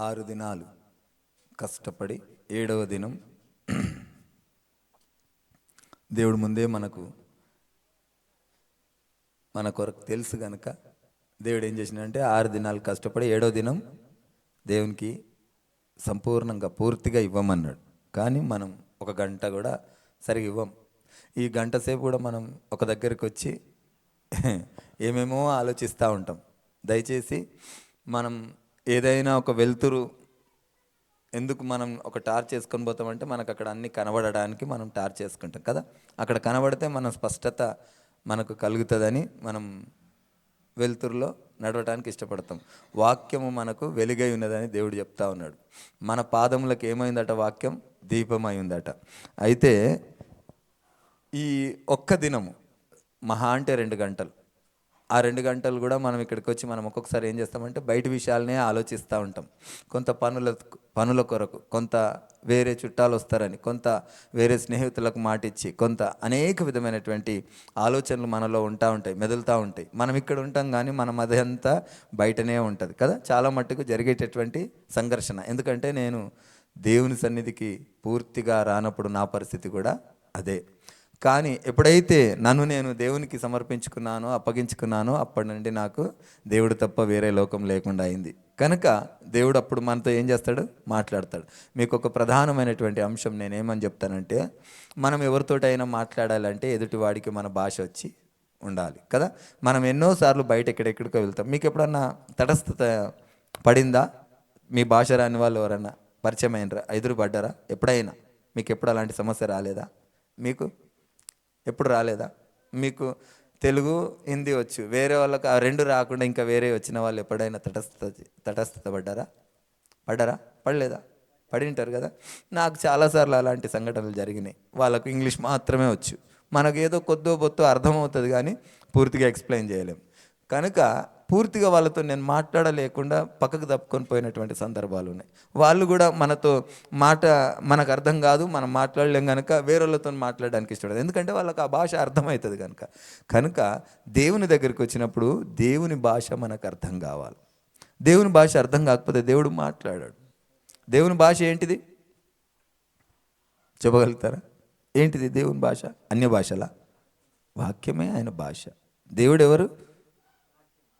6 దినాలు కష్టపడి 7వ దినం దేవుడి ముందే మన కొరకు తెలుసు కనుక దేవుడు ఏం చేసినంటే 6 దినాలు కష్టపడి 7వ దినం దేవునికి సంపూర్ణంగా పూర్తిగా ఇవ్వమన్నాడు. కానీ మనం ఒక గంట కూడా సరిగా ఇవ్వం. ఈ గంట సేపు కూడా మనం ఒక దగ్గరికి వచ్చి ఏమేమో ఆలోచిస్తూ ఉంటాం. దయచేసి మనం ఏదైనా ఒక వెలుతురు ఎందుకు మనం ఒక టార్చ్ చేసుకొని పోతామంటే మనకు అక్కడ అన్నీ కనబడడానికి మనం టార్చ్ చేసుకుంటాం కదా. అక్కడ కనబడితే మన స్పష్టత మనకు కలుగుతుందని మనం వెలుతురులో నడవడానికి ఇష్టపడతాం. వాక్యము మనకు వెలుగై ఉన్నదని దేవుడు చెప్తా ఉన్నాడు. మన పాదములకు ఏమైందట? వాక్యం దీపమై ఉందట. అయితే ఈ ఒక్క దినము మహా అంటే 2 గంటలు. ఆ 2 గంటలు కూడా మనం ఇక్కడికి వచ్చి మనం ఒక్కొక్కసారి ఏం చేస్తామంటే బయట విషయాలనే ఆలోచిస్తూ ఉంటాం. కొంత పనుల కొరకు, కొంత వేరే చుట్టాలు వస్తారని, కొంత వేరే స్నేహితులకు మాటిచ్చి, కొంత అనేక విధమైనటువంటి ఆలోచనలు మనలో ఉంటాయి, మెదులుతూ ఉంటాయి. మనం ఇక్కడ ఉంటాం కానీ మనం అదంతా బయటనే ఉంటుంది కదా. చాలా మట్టుకు జరిగేటటువంటి సంఘర్షణ. ఎందుకంటే నేను దేవుని సన్నిధికి పూర్తిగా రానప్పుడు నా పరిస్థితి కూడా అదే. కానీ ఎప్పుడైతే నన్ను నేను దేవునికి సమర్పించుకున్నానో, అప్పగించుకున్నానో, అప్పటి నుండి నాకు దేవుడు తప్ప వేరే లోకం లేకుండా అయింది. కనుక దేవుడు అప్పుడు మనతో ఏం చేస్తాడు? మాట్లాడతాడు. మీకు ఒక ప్రధానమైనటువంటి అంశం నేనేమని చెప్తానంటే, మనం ఎవరితోటైనా మాట్లాడాలంటే ఎదుటివాడికి మన భాష వచ్చి ఉండాలి కదా. మనం ఎన్నోసార్లు బయట ఎక్కడెక్కడికో వెళ్తాం. మీకు ఎప్పుడన్నా తటస్థత పడిందా? మీ భాష రాని వాళ్ళు ఎవరన్నా పరిచయం అయినరా? ఎదురుపడ్డారా ఎప్పుడైనా? మీకు ఎప్పుడు అలాంటి సమస్య రాలేదా? మీకు ఎప్పుడు రాలేదా? మీకు తెలుగు, హిందీ వచ్చు, వేరే వాళ్ళకి ఆ 2 రాకుండా ఇంకా వేరే వచ్చిన వాళ్ళు ఎప్పుడైనా తటస్థత పడ్డారా? పడలేదా? పడి ఉంటారు కదా. నాకు చాలాసార్లు అలాంటి సంఘటనలు జరిగినాయి. వాళ్ళకు ఇంగ్లీష్ మాత్రమే వచ్చు, మనకు ఏదో కొద్దో బొత్తో అర్థమవుతుంది కానీ పూర్తిగా ఎక్స్ప్లెయిన్ చేయలేము. కనుక పూర్తిగా వాళ్ళతో నేను మాట్లాడలేకుండా పక్కకు తప్పుకొని పోయినటువంటి సందర్భాలు ఉన్నాయి. వాళ్ళు కూడా మనకు అర్థం కాదు, మనం మాట్లాడలేం కనుక వేరే వాళ్ళతో మాట్లాడడానికి ఇష్టపడదు. ఎందుకంటే వాళ్ళకి ఆ భాష అర్థమవుతుంది కనుక దేవుని దగ్గరికి వచ్చినప్పుడు దేవుని భాష మనకు అర్థం కావాలి. దేవుని భాష అర్థం కాకపోతే దేవుడు మాట్లాడాడు. దేవుని భాష ఏంటిది చెప్పగలుగుతారా? ఏంటిది దేవుని భాష? అన్య భాషలా? వాక్యమే ఆయన భాష. దేవుడు ఎవరు?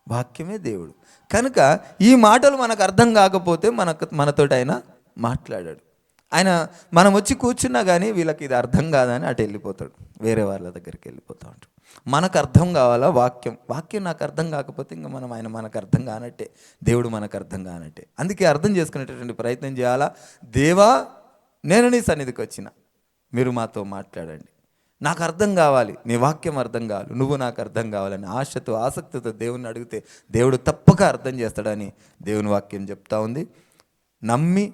వాక్యమే దేవుడు. కనుక ఈ మాటలు మనకు అర్థం కాకపోతే మనతోటి ఆయన మాట్లాడాడు. ఆయన మనం వచ్చి కూర్చున్నా కానీ వీళ్ళకి ఇది అర్థం కాదని అటు వెళ్ళిపోతాడు, వేరే వాళ్ళ దగ్గరికి వెళ్ళిపోతూ ఉంటాడు. మనకు అర్థం కావాలా వాక్యం నాకు అర్థం కాకపోతే ఇంకా మనకు అర్థం కానట్టే, దేవుడు మనకు అర్థం కానట్టే. అందుకే అర్థం చేసుకునేటటువంటి ప్రయత్నం చేయాలా. దేవా, నేను నీ సన్నిధికి వచ్చిన, మీరు మాతో మాట్లాడండి, నాకు అర్థం కావాలి, నీ వాక్యం అర్థం కావాలి, నువ్వు నాకు అర్థం కావాలని ఆశతో ఆసక్తితో దేవుని అడిగితే దేవుడు తప్పక అర్థం చేస్తాడని దేవుని వాక్యం చెప్తా ఉంది. నమ్మి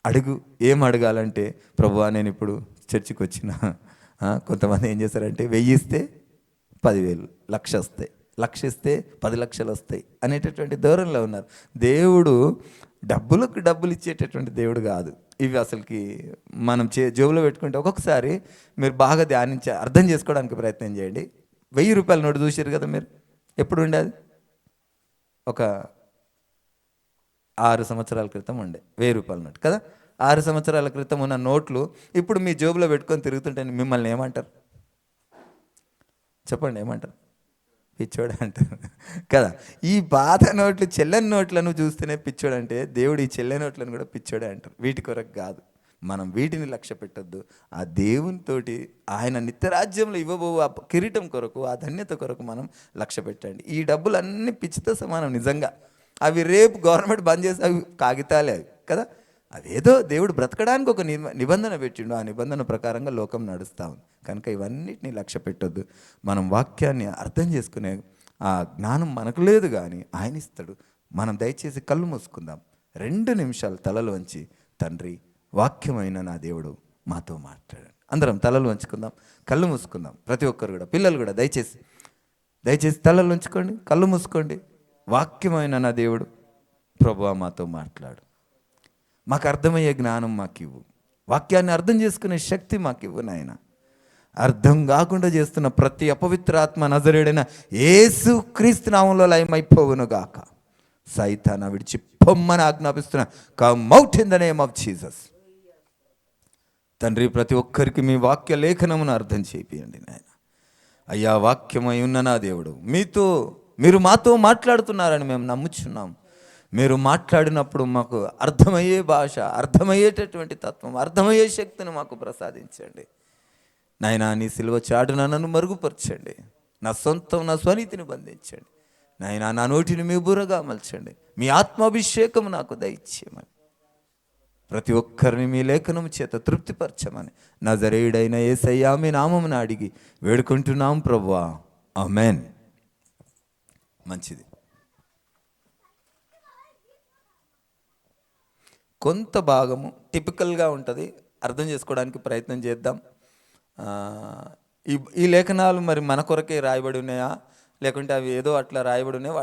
అడుగు. ఏం అడగాలంటే, ప్రభువా నేను ఇప్పుడు చర్చికి వచ్చిన, కొంతమంది ఏం చేస్తారంటే 1000 ఇస్తే 10,000, 1,00,000 వస్తాయి, 1,00,000 ఇస్తే 10 లక్షలు వస్తాయి అనేటటువంటి ధోరణిలో ఉన్నారు. దేవుడు డబ్బులు ఇచ్చేటటువంటి దేవుడు కాదు. ఇవి అసలుకి మనం జేబులో పెట్టుకుంటే ఒక్కొక్కసారి మీరు బాగా అర్థం చేసుకోవడానికి ప్రయత్నం చేయండి. 1000 రూపాయల నోటు చూసారు కదా మీరు, ఎప్పుడు ఉండేది? ఒక 6 సంవత్సరాల క్రితం ఉండే 1000 రూపాయల నోటు కదా. 6 సంవత్సరాల క్రితం ఉన్న నోట్లు ఇప్పుడు మీ జేబులో పెట్టుకొని తిరుగుతుంటే మిమ్మల్ని ఏమంటారు? చెప్పండి, ఏమంటారు? పిచ్చోడు అంటారు కదా. ఈ పాత నోట్లు, చెల్లని నోట్లను చూస్తేనే పిచ్చోడు అంటే, దేవుడు ఈ చెల్లని నోట్లను కూడా పిచ్చోడే అంటారు. వీటి కొరకు కాదు, మనం వీటిని లక్ష్య పెట్టద్దు. ఆ దేవునితోటి ఆయన నిత్యరాజ్యంలో ఇవ్వబో ఆ కిరీటం కొరకు, ఆ ధన్యత కొరకు మనం లక్ష్య పెట్టండి. ఈ డబ్బులు అన్నీ పిచ్చితో సమానం నిజంగా. అవి రేపు గవర్నమెంట్ బంద్ చేసి అవి కాగితాలే అవి కదా. అదేదో దేవుడు బ్రతకడానికి ఒక నిబంధన పెట్టిండు, ఆ నిబంధన ప్రకారంగా లోకం నడుస్తూ ఉంది. కనుక ఇవన్నిటిని లక్ష్య పెట్టొద్దు. మనం వాక్యాన్ని అర్థం చేసుకునే ఆ జ్ఞానం మనకు లేదు కానీ ఆయన ఇస్తాడు. మనం దయచేసి కళ్ళు మూసుకుందాం. 2 నిమిషాలు తలలు వంచి, తండ్రి, వాక్యమైన నా దేవుడు మాతో మాట్లాడండి. అందరం తలలు వంచుకుందాం, కళ్ళు మూసుకుందాం. ప్రతి ఒక్కరు కూడా, పిల్లలు కూడా దయచేసి తలలు ఉంచుకోండి, కళ్ళు మూసుకోండి. వాక్యమైన నా దేవుడు, ప్రభువా మాతో మాట్లాడు, మాకు అర్థమయ్యే జ్ఞానం మాకు ఇవ్వు, వాక్యాన్ని అర్థం చేసుకునే శక్తి మాకు ఇవ్వు నాయన. అర్థం కాకుండా చేస్తున్న ప్రతి అపవిత్రాత్మ నజరేయుడైన యేసు క్రీస్తు నామములో లయమైపోవును గాక. సైతానా విడిచి పొమ్మని ఆజ్ఞాపిస్తున్నా. Come out in the name of Jesus. తండ్రి, ప్రతి ఒక్కరికి మీ వాక్య లేఖనమును అర్థం చేపియండి నాయన. అయ్యా, వాక్యమై ఉన్న నా దేవుడు, మీరు మాతో మాట్లాడుతున్నారని మేము నమ్ముచున్నాం. మీరు మాట్లాడినప్పుడు మాకు అర్థమయ్యే భాష, అర్థమయ్యేటటువంటి తత్వం, అర్థమయ్యే శక్తిని మాకు ప్రసాదించండి నాయనా. నీ సిలువ చాటున నన్ను మరుగుపరచండి. నా సొంతం, నా స్వనీతిని బంధించండి నాయనా. నా నోటిని మీ బుర్రగా మలచండి. మీ ఆత్మాభిషేకం నాకు దయచేయమని, ప్రతి ఒక్కరిని మీ లేఖనం చేత తృప్తిపరచమని నజరేయుడైన యేసయ్యా మీ నామమున అడిగి వేడుకుంటున్నాం ప్రభువా, ఆమెన్. మంచిది. కొంత భాగము టిపికల్గా ఉంటుంది, అర్థం చేసుకోవడానికి ప్రయత్నం చేద్దాం. ఈ లేఖనాలు మరి మన కొరకే రాయబడి ఉన్నాయా, లేకుంటే అవి ఏదో అట్లా రాయబడి ఉన్నాయి,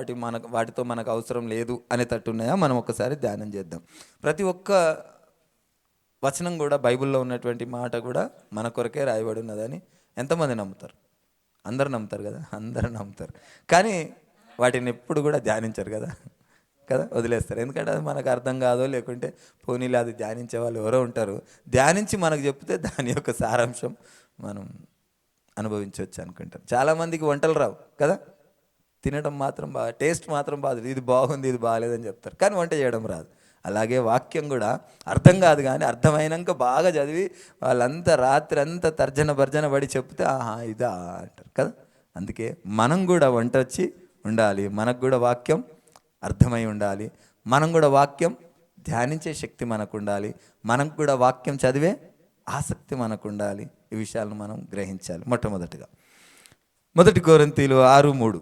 వాటితో మనకు అవసరం లేదు అనేటట్టు ఉన్నాయా, మనం ఒకసారి ధ్యానం చేద్దాం. ప్రతి ఒక్క వచనం కూడా, బైబిల్లో ఉన్నటువంటి మాట కూడా మన కొరకే రాయబడి ఉన్నదని ఎంతమంది నమ్ముతారు? అందరు నమ్ముతారు కదా, అందరూ నమ్ముతారు. కానీ వాటిని ఎప్పుడు కూడా ధ్యానించరు కదా, వదిలేస్తారు. ఎందుకంటే అది మనకు అర్థం కాదో, లేకుంటే పోనీలే అది ధ్యానించే వాళ్ళు ఎవరో ఉంటారు, ధ్యానించి మనకు చెప్తే దాని యొక్క సారాంశం మనం అనుభవించవచ్చు అనుకుంటారు. చాలామందికి వంటలు రావు కదా, తినడం మాత్రం బాగా, టేస్ట్ మాత్రం బాగా, ఇది బాగుంది ఇది బాగాలేదని చెప్తారు, కానీ వంట చేయడం రాదు. అలాగే వాక్యం కూడా అర్థం కాదు, కానీ అర్థమైనాక బాగా చదివి వాళ్ళంతా రాత్రి అంతా తర్జన భర్జన పడి చెప్తే ఆహా ఇదా అంటారు కదా. అందుకే మనం కూడా వంట వచ్చి ఉండాలి, మనకు కూడా వాక్యం అర్థమై ఉండాలి, మనం కూడా వాక్యం ధ్యానించే శక్తి మనకు ఉండాలి, మనం కూడా వాక్యం చదివే ఆసక్తి మనకు ఉండాలి. ఈ విషయాలను మనం గ్రహించాలి. మొట్టమొదటిగా 1 కొరింథీయులు 6:3.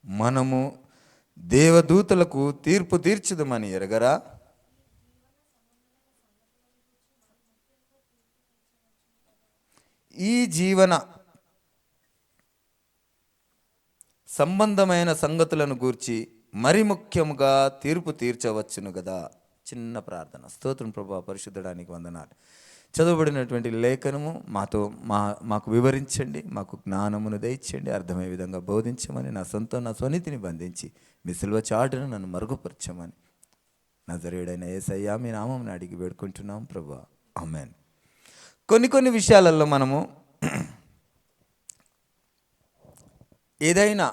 మనము దేవదూతలకు తీర్పు తీర్చుదమని ఎరగరా? ఈ జీవన సంబంధమైన సంగతులను గూర్చి మరి ముఖ్యముగా తీర్పు తీర్చవచ్చును కదా. చిన్న ప్రార్థన. స్తోత్రం ప్రభువా, పరిశుద్ధడానికి వందనాలు. చదవబడినటువంటి లేఖనము మాకు వివరించండి, మాకు జ్ఞానమును దయచేయండి, అర్థమయ్యే విధంగా బోధించమని, నా స్వనీతిని బంధించి మీ సిలువ చాటును నన్ను మరుగుపరచమని నజరేయుడైన యేసయ్యా మీ నామమున అడిగి వేడుకుంటున్నాం ప్రభువా, ఆమేన్. కొన్ని విషయాలలో మనము ఏదైనా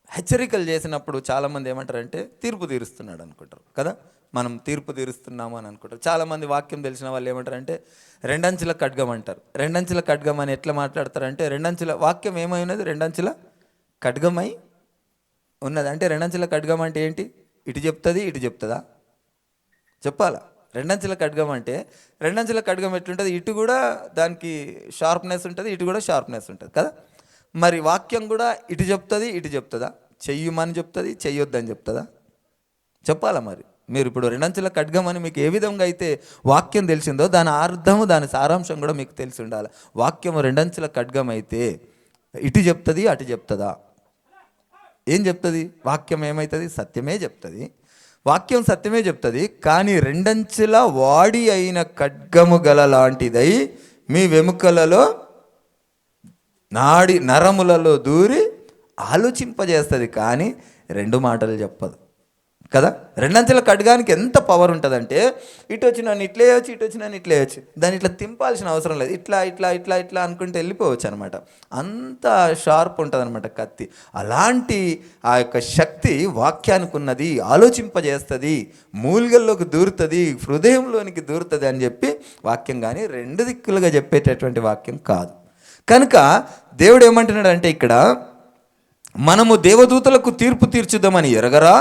హెచ్చరికలు చేసినప్పుడు చాలామంది ఏమంటారంటే తీర్పు తీరుస్తున్నాడు అనుకుంటారు కదా. మనం తీర్పు తీరుస్తున్నాము అని అనుకుంటారు. చాలామంది వాక్యం తెలిసిన వాళ్ళు ఏమంటారంటే రెండంచుల ఖడ్గం అంటారు. రెండంచుల ఖడ్గం అని ఎట్లా మాట్లాడతారంటే, వాక్యం ఏమై ఉన్నది? రెండంచుల ఖడ్గమై ఉన్నది. అంటే రెండంచుల ఖడ్గం అంటే ఏంటి? ఇటు చెప్తుంది, ఇటు చెప్తుందా? చెప్పాలా? రెండంచుల ఖడ్గం అంటే, రెండంచుల ఖడ్గం ఎట్లుంటుంది? ఇటు కూడా దానికి షార్ప్నెస్ ఉంటుంది, ఇటు కూడా షార్ప్నెస్ ఉంటుంది కదా. మరి వాక్యం కూడా ఇటు చెప్తుంది, ఇటు చెప్తుందా? చెయ్యమని చెప్తుంది, చెయ్యొద్దని చెప్తుందా? చెప్పాలా? మరి మీరు ఇప్పుడు రెండంచుల ఖడ్గం అని మీకు ఏ విధంగా అయితే వాక్యం తెలిసిందో, దాని అర్థము, దాని సారాంశం కూడా మీకు తెలిసి ఉండాలి. వాక్యం రెండంచుల ఖడ్గం అయితే ఇటు చెప్తుంది, అటు చెప్తుందా? ఏం చెప్తుంది? వాక్యం ఏమవుతుంది? సత్యమే చెప్తుంది. వాక్యం సత్యమే చెప్తుంది, కానీ రెండంచుల వాడి అయిన ఖడ్గము గల లాంటిదై మీ వెముకలలో నరములలో దూరి ఆలోచింపజేస్తుంది, కానీ రెండు మాటలు చెప్పదు కదా. రెండంచెల ఖడ్గానికి ఎంత పవర్ ఉంటుందంటే, ఇటు వచ్చి నన్ను ఇట్లే వేయచ్చు, ఇటు వచ్చి నన్ను ఇట్లే వేయచ్చు, దాన్ని ఇట్లా తింపాల్సిన అవసరం లేదు. ఇట్లా ఇట్లా ఇట్లా ఇట్లా అనుకుంటే వెళ్ళిపోవచ్చు అనమాట. అంత షార్ప్ ఉంటుంది అనమాట కత్తి. అలాంటి ఆ యొక్క శక్తి వాక్యానికి ఉన్నది. ఆలోచింపజేస్తుంది, మూలిగల్లోకి దూరుతుంది, హృదయంలోనికి దూరుతుంది అని చెప్పి వాక్యం. కానీ రెండు దిక్కులుగా చెప్పేటటువంటి వాక్యం కాదు. కనుక దేవుడు ఏమంటున్నాడు అంటే, ఇక్కడ మనము దేవదూతలకు తీర్పు తీర్చుదామని ఎరగరా?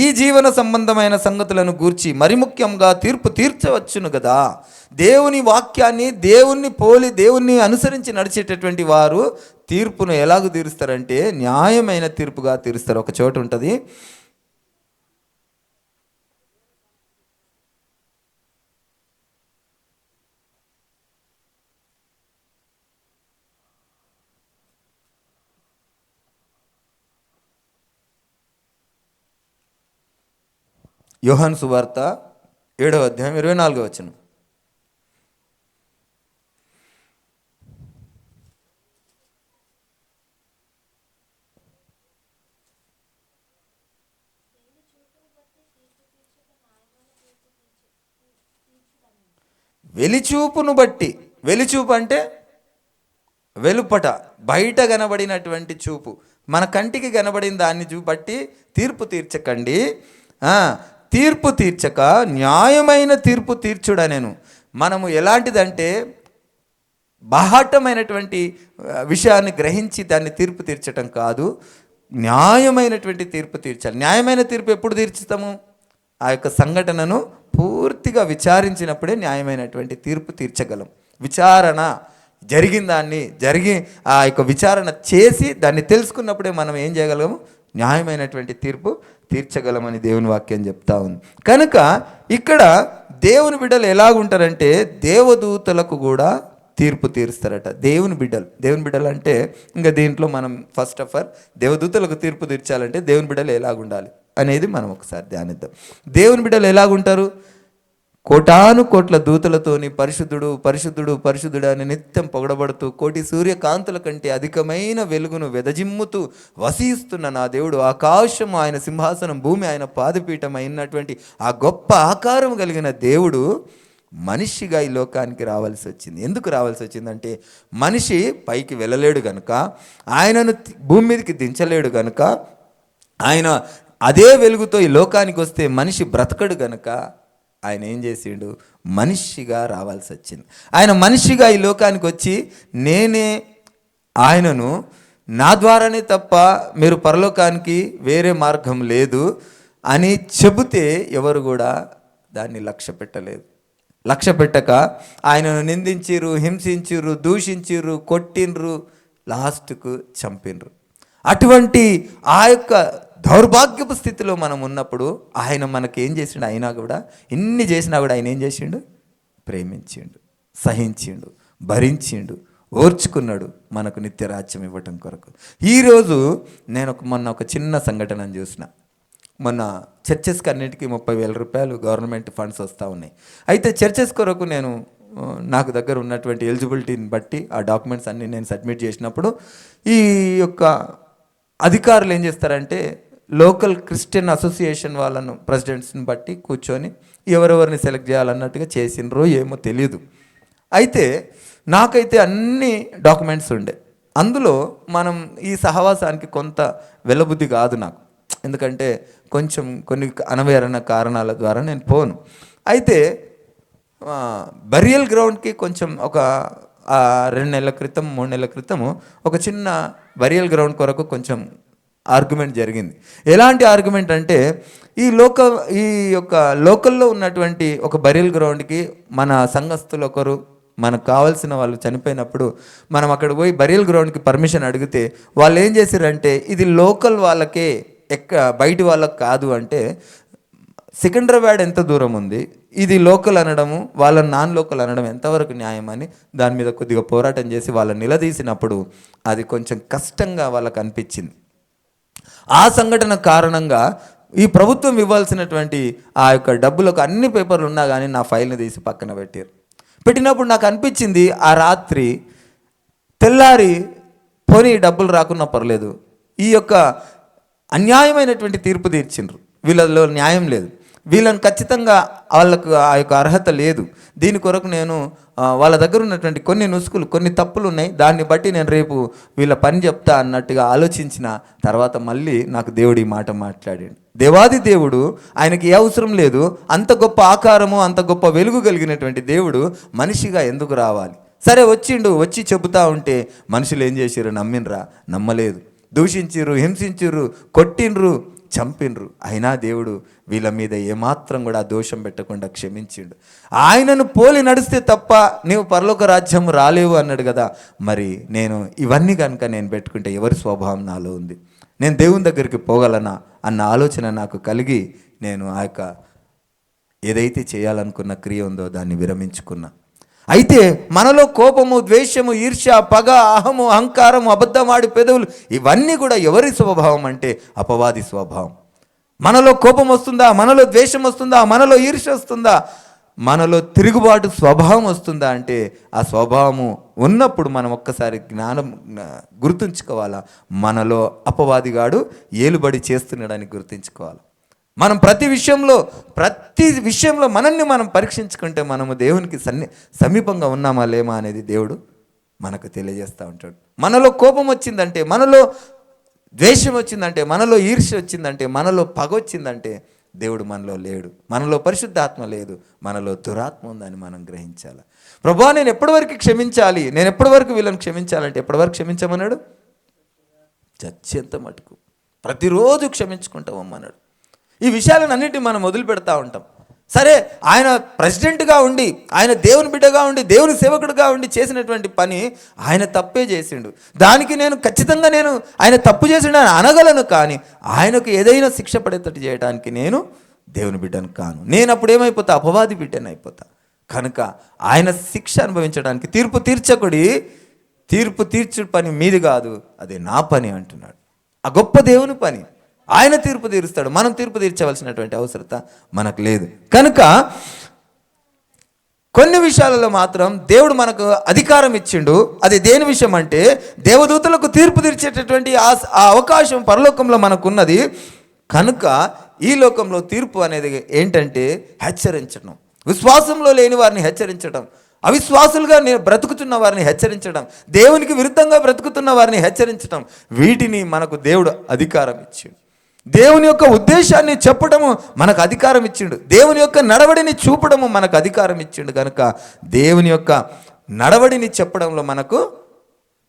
ఈ జీవన సంబంధమైన సంగతులను గూర్చి మరి ముఖ్యంగా తీర్పు తీర్చవచ్చును కదా. దేవుని వాక్యాన్ని, దేవుణ్ణి అనుసరించి నడిచేటటువంటి వారు తీర్పును ఎలాగ తీరుస్తారంటే న్యాయమైన తీర్పుగా తీరుస్తారు. ఒక చోట ఉంటుంది, యోహాను సువార్త 7వ అధ్యాయం 24వ వచనం. వెలిచూపును బట్టి, వెలిచూపు అంటే వెలుపట బయట కనబడినటువంటి చూపు, మన కంటికి కనబడిన దాన్ని చూపట్టి తీర్పు తీర్చకండి, తీర్పు తీర్చక న్యాయమైన తీర్పు తీర్చుడా. నేను మనము ఎలాంటిదంటే బాహాటమైనటువంటి విషయాన్ని గ్రహించి దాన్ని తీర్పు తీర్చటం కాదు, న్యాయమైనటువంటి తీర్పు తీర్చాలి. న్యాయమైన తీర్పు ఎప్పుడు తీర్చుతాము? ఆ యొక్క సంఘటనను పూర్తిగా విచారించినప్పుడే న్యాయమైనటువంటి తీర్పు తీర్చగలం. విచారణ జరిగిన దాన్ని ఆ యొక్క విచారణ చేసి దాన్ని తెలుసుకున్నప్పుడే మనం ఏం చేయగలము? న్యాయమైనటువంటి తీర్పు తీర్చగలమని దేవుని వాక్యం చెప్తా ఉంది. కనుక ఇక్కడ దేవుని బిడ్డలు ఎలాగుంటారంటే దేవదూతలకు కూడా తీర్పు తీరుస్తారట. దేవుని బిడ్డలు అంటే ఇంకా దీంట్లో మనం ఫస్ట్ ఆఫ్ ఆల్ దేవదూతలకు తీర్పు తీర్చాలంటే దేవుని బిడ్డలు ఎలాగుండాలి అనేది మనం ఒకసారి ధ్యానిద్దాం. దేవుని బిడ్డలు ఎలాగుంటారు? కోటాను కోట్ల దూతలతోని పరిశుద్ధుడు పరిశుద్ధుడు పరిశుద్ధుడు అని నిత్యం పొగడబడుతూ కోటి సూర్యకాంతుల కంటే అధికమైన వెలుగును వెదజిమ్ముతూ వసిస్తున్న నా దేవుడు, ఆకాశము ఆయన సింహాసనం, భూమి ఆయన పాదపీఠం అయినటువంటి ఆ గొప్ప ఆకారం కలిగిన దేవుడు మనిషిగా ఈ లోకానికి రావాల్సి వచ్చింది. ఎందుకు రావాల్సి వచ్చిందంటే మనిషి పైకి వెళ్ళలేడు గనుక, ఆయనను భూమి మీదకి దించలేడు గనుక, ఆయన అదే వెలుగుతో ఈ లోకానికి వస్తే మనిషి బ్రతకడు గనుక ఆయన ఏం చేసిండు? మనిషిగా రావాల్సి వచ్చింది. ఆయన మనిషిగా ఈ లోకానికి వచ్చి నేనే ఆయనను, నా ద్వారానే తప్ప మీరు పరలోకానికి వేరే మార్గం లేదు అని చెబితే ఎవరు కూడా దాన్ని లక్ష్య పెట్టలేదు. లక్ష్య పెట్టక ఆయనను నిందించిర్రు, హింసించిర్రు, దూషించిర్రు, కొట్టిండ్రు, లాస్ట్కు చంపినరు. అటువంటి ఆ యొక్క దౌర్భాగ్యపు స్థితిలో మనం ఉన్నప్పుడు ఆయన మనకి ఏం చేసిండు? అయినా కూడా ఇన్ని చేసినా కూడా ఆయన ఏం చేసిండు? ప్రేమించిండు, సహించిండు, భరించిండు, ఓర్చుకున్నాడు మనకు నిత్య రాజ్యం ఇవ్వటం కొరకు. ఈరోజు నేను మొన్న ఒక చిన్న సంఘటనను చూసిన. మొన్న చర్చెస్కి అన్నిటికీ 30,000 రూపాయలు గవర్నమెంట్ ఫండ్స్ వస్తూ ఉన్నాయి. అయితే చర్చెస్ కొరకు నేను నాకు దగ్గర ఉన్నటువంటి ఎలిజిబిలిటీని బట్టి ఆ డాక్యుమెంట్స్ అన్నీ నేను సబ్మిట్ చేసినప్పుడు ఈ యొక్క అధికారులు ఏం చేస్తారంటే లోకల్ క్రిస్టియన్ అసోసియేషన్ వాళ్ళను, ప్రెసిడెంట్స్ని బట్టి కూర్చొని ఎవరెవరిని సెలెక్ట్ చేయాలన్నట్టుగా చేసినరో ఏమో తెలియదు. అయితే నాకైతే అన్ని డాక్యుమెంట్స్ ఉండే. అందులో మనం ఈ సహవాసానికి కొంత వెళ్ళబుద్ధి కాదు నాకు, ఎందుకంటే కొన్ని అనవేరణ కారణాల ద్వారా నేను పోను. అయితే బరియల్ గ్రౌండ్కి కొంచెం ఒక 2 నెలల క్రితం 3 నెలల క్రితము ఒక చిన్న బరియల్ గ్రౌండ్ కొరకు కొంచెం ఆర్గ్యుమెంట్ జరిగింది. ఎలాంటి ఆర్గ్యుమెంట్ అంటే ఈ యొక్క లోకల్లో ఉన్నటువంటి ఒక బరియల్ గ్రౌండ్కి మన సంఘస్థులు ఒకరు మనకు కావాల్సిన వాళ్ళు చనిపోయినప్పుడు మనం అక్కడ పోయి బరియల్ గ్రౌండ్కి పర్మిషన్ అడిగితే వాళ్ళు ఏం చేశారంటే ఇది లోకల్ వాళ్ళకే, బయటి వాళ్ళకి కాదు అంటే సికింద్రాబాద్ ఎంత దూరం ఉంది, ఇది లోకల్ అనడము వాళ్ళని నాన్ లోకల్ అనడం ఎంతవరకు న్యాయం అని దాని మీద కొద్దిగా పోరాటం చేసి వాళ్ళని నిలదీసినప్పుడు అది కొంచెం కష్టంగా వాళ్ళకు అనిపించింది. ఆ సంఘటన కారణంగా ఈ ప్రభుత్వం ఇవ్వాల్సినటువంటి ఆ యొక్క డబ్బులకు అన్ని పేపర్లు ఉన్నా కానీ నా ఫైల్ని తీసి పక్కన పెట్టినప్పుడు నాకు అనిపించింది ఆ రాత్రి తెల్లారి పోనీ డబ్బులు రాకున్నా పర్లేదు, ఈ యొక్క అన్యాయమైనటువంటి తీర్పు తీర్చిండ్రు, వీళ్ళలో న్యాయం లేదు, వీళ్ళని ఖచ్చితంగా వాళ్ళకు ఆ యొక్క అర్హత లేదు, దీని కొరకు నేను వాళ్ళ దగ్గర ఉన్నటువంటి కొన్ని నుసుకులు, కొన్ని తప్పులు ఉన్నాయి, దాన్ని బట్టి నేను రేపు వీళ్ళ పని చెప్తా అన్నట్టుగా ఆలోచించిన తర్వాత మళ్ళీ నాకు దేవుడు ఈ మాట మాట్లాడాడు. దేవాది దేవుడు, ఆయనకి ఏ అవసరం లేదు, అంత గొప్ప ఆకారము అంత గొప్ప వెలుగు కలిగినటువంటి దేవుడు మనిషిగా ఎందుకు రావాలి? సరే వచ్చి చెబుతా ఉంటే మనుషులు ఏం చేసిర్రు? నమ్మినరా? నమ్మలేదు. దూషించిర్రు, హింసించిర్రు, కొట్టిండ్రు, చంపినరు. అయినా దేవుడు వీళ్ళ మీద ఏమాత్రం కూడా దోషం పెట్టకుండా క్షమించిండు. ఆయనను పోలి నడిస్తే తప్ప నీవు పరలోక రాజ్యం రాలేవు అన్నాడు కదా. మరి నేను ఇవన్నీ కనుక నేను పెట్టుకుంటే ఎవరి స్వభావం నాలో ఉంది, నేను దేవుని దగ్గరికి పోగలనా అన్న ఆలోచన నాకు కలిగి నేను ఆ యొక్క ఏదైతే చేయాలనుకున్న క్రియ ఉందో దాన్ని విరమించుకున్నా. అయితే మనలో కోపము, ద్వేషము, ఈర్ష్య, పగ, అహము, అహంకారము, అబద్ధమాడి పెదవులు, ఇవన్నీ కూడా ఎవరి స్వభావం అంటే అపవాది స్వభావం. మనలో కోపం వస్తుందా, మనలో ద్వేషం వస్తుందా, మనలో ఈర్ష్య వస్తుందా, మనలో తిరుగుబాటు స్వభావం వస్తుందా అంటే ఆ స్వభావము ఉన్నప్పుడు మనం ఒక్కసారి గుర్తుంచుకోవాలా, మనలో అపవాదిగాడు ఏలుబడి చేస్తున్నాడని గుర్తుంచుకోవాలి. మనం ప్రతి విషయంలో మనల్ని మనం పరీక్షించుకుంటే మనము దేవునికి సమీపంగా ఉన్నామా లేమా అనేది దేవుడు మనకు తెలియజేస్తూ ఉంటాడు. మనలో కోపం వచ్చిందంటే, మనలో ద్వేషం వచ్చిందంటే, మనలో ఈర్ష్య వచ్చిందంటే, మనలో పగ వచ్చిందంటే దేవుడు మనలో లేడు, మనలో పరిశుద్ధాత్మ లేదు, మనలో దురాత్మ ఉందని మనం గ్రహించాలి. ప్రభువా నేను ఎప్పటి వరకు క్షమించాలి, నేను ఎప్పటి వరకు వీళ్ళని క్షమించాలంటే ఎప్పటి వరకు క్షమించమన్నాడు? చచ్చేంత మటుకు ప్రతిరోజు క్షమించుకుంటామన్నాడు. ఈ విషయాలను అన్నింటినీ మనం వదిలిపెడతా ఉంటాం. సరే, ఆయన ప్రెసిడెంట్గా ఉండి, ఆయన దేవుని బిడ్డగా ఉండి, దేవుని సేవకుడిగా ఉండి చేసినటువంటి పని ఆయన తప్పే చేసిండు, దానికి నేను ఖచ్చితంగా ఆయన తప్పు చేసిండు అని అనగలను. కానీ ఆయనకు ఏదైనా శిక్ష పడేటట్టు చేయడానికి నేను దేవుని బిడ్డను కాను. నేను అప్పుడు ఏమైపోతా? అపవాది బిడ్డను అయిపోతా. కనుక ఆయన శిక్ష అనుభవించడానికి తీర్పు తీర్చు పని మీది కాదు, అది నా పని అంటున్నాడు. ఆ గొప్ప దేవుని పని. ఆయన తీర్పు తీరుస్తాడు, మనం తీర్పు తీర్చవలసినటువంటి అవసరత మనకు లేదు. కనుక కొన్ని విషయాలలో మాత్రం దేవుడు మనకు అధికారం ఇచ్చిండు. అది దేని విషయం అంటే, దేవదూతలకు తీర్పు తీర్చేటటువంటి ఆ అవకాశం పరలోకంలో మనకున్నది. కనుక ఈ లోకంలో తీర్పు అనేది ఏంటంటే హెచ్చరించడం, విశ్వాసంలో లేని వారిని హెచ్చరించడం, అవిశ్వాసులుగా బ్రతుకుతున్న వారిని హెచ్చరించడం, దేవునికి విరుద్ధంగా బ్రతుకుతున్న వారిని హెచ్చరించడం, వీటిని మనకు దేవుడు అధికారం ఇచ్చిండు. దేవుని యొక్క ఉద్దేశాన్ని చెప్పడము మనకు అధికారం ఇచ్చిండు, దేవుని యొక్క నడవడిని చూపడము మనకు అధికారం ఇచ్చిండు. కనుక దేవుని యొక్క నడవడిని చెప్పడంలో మనకు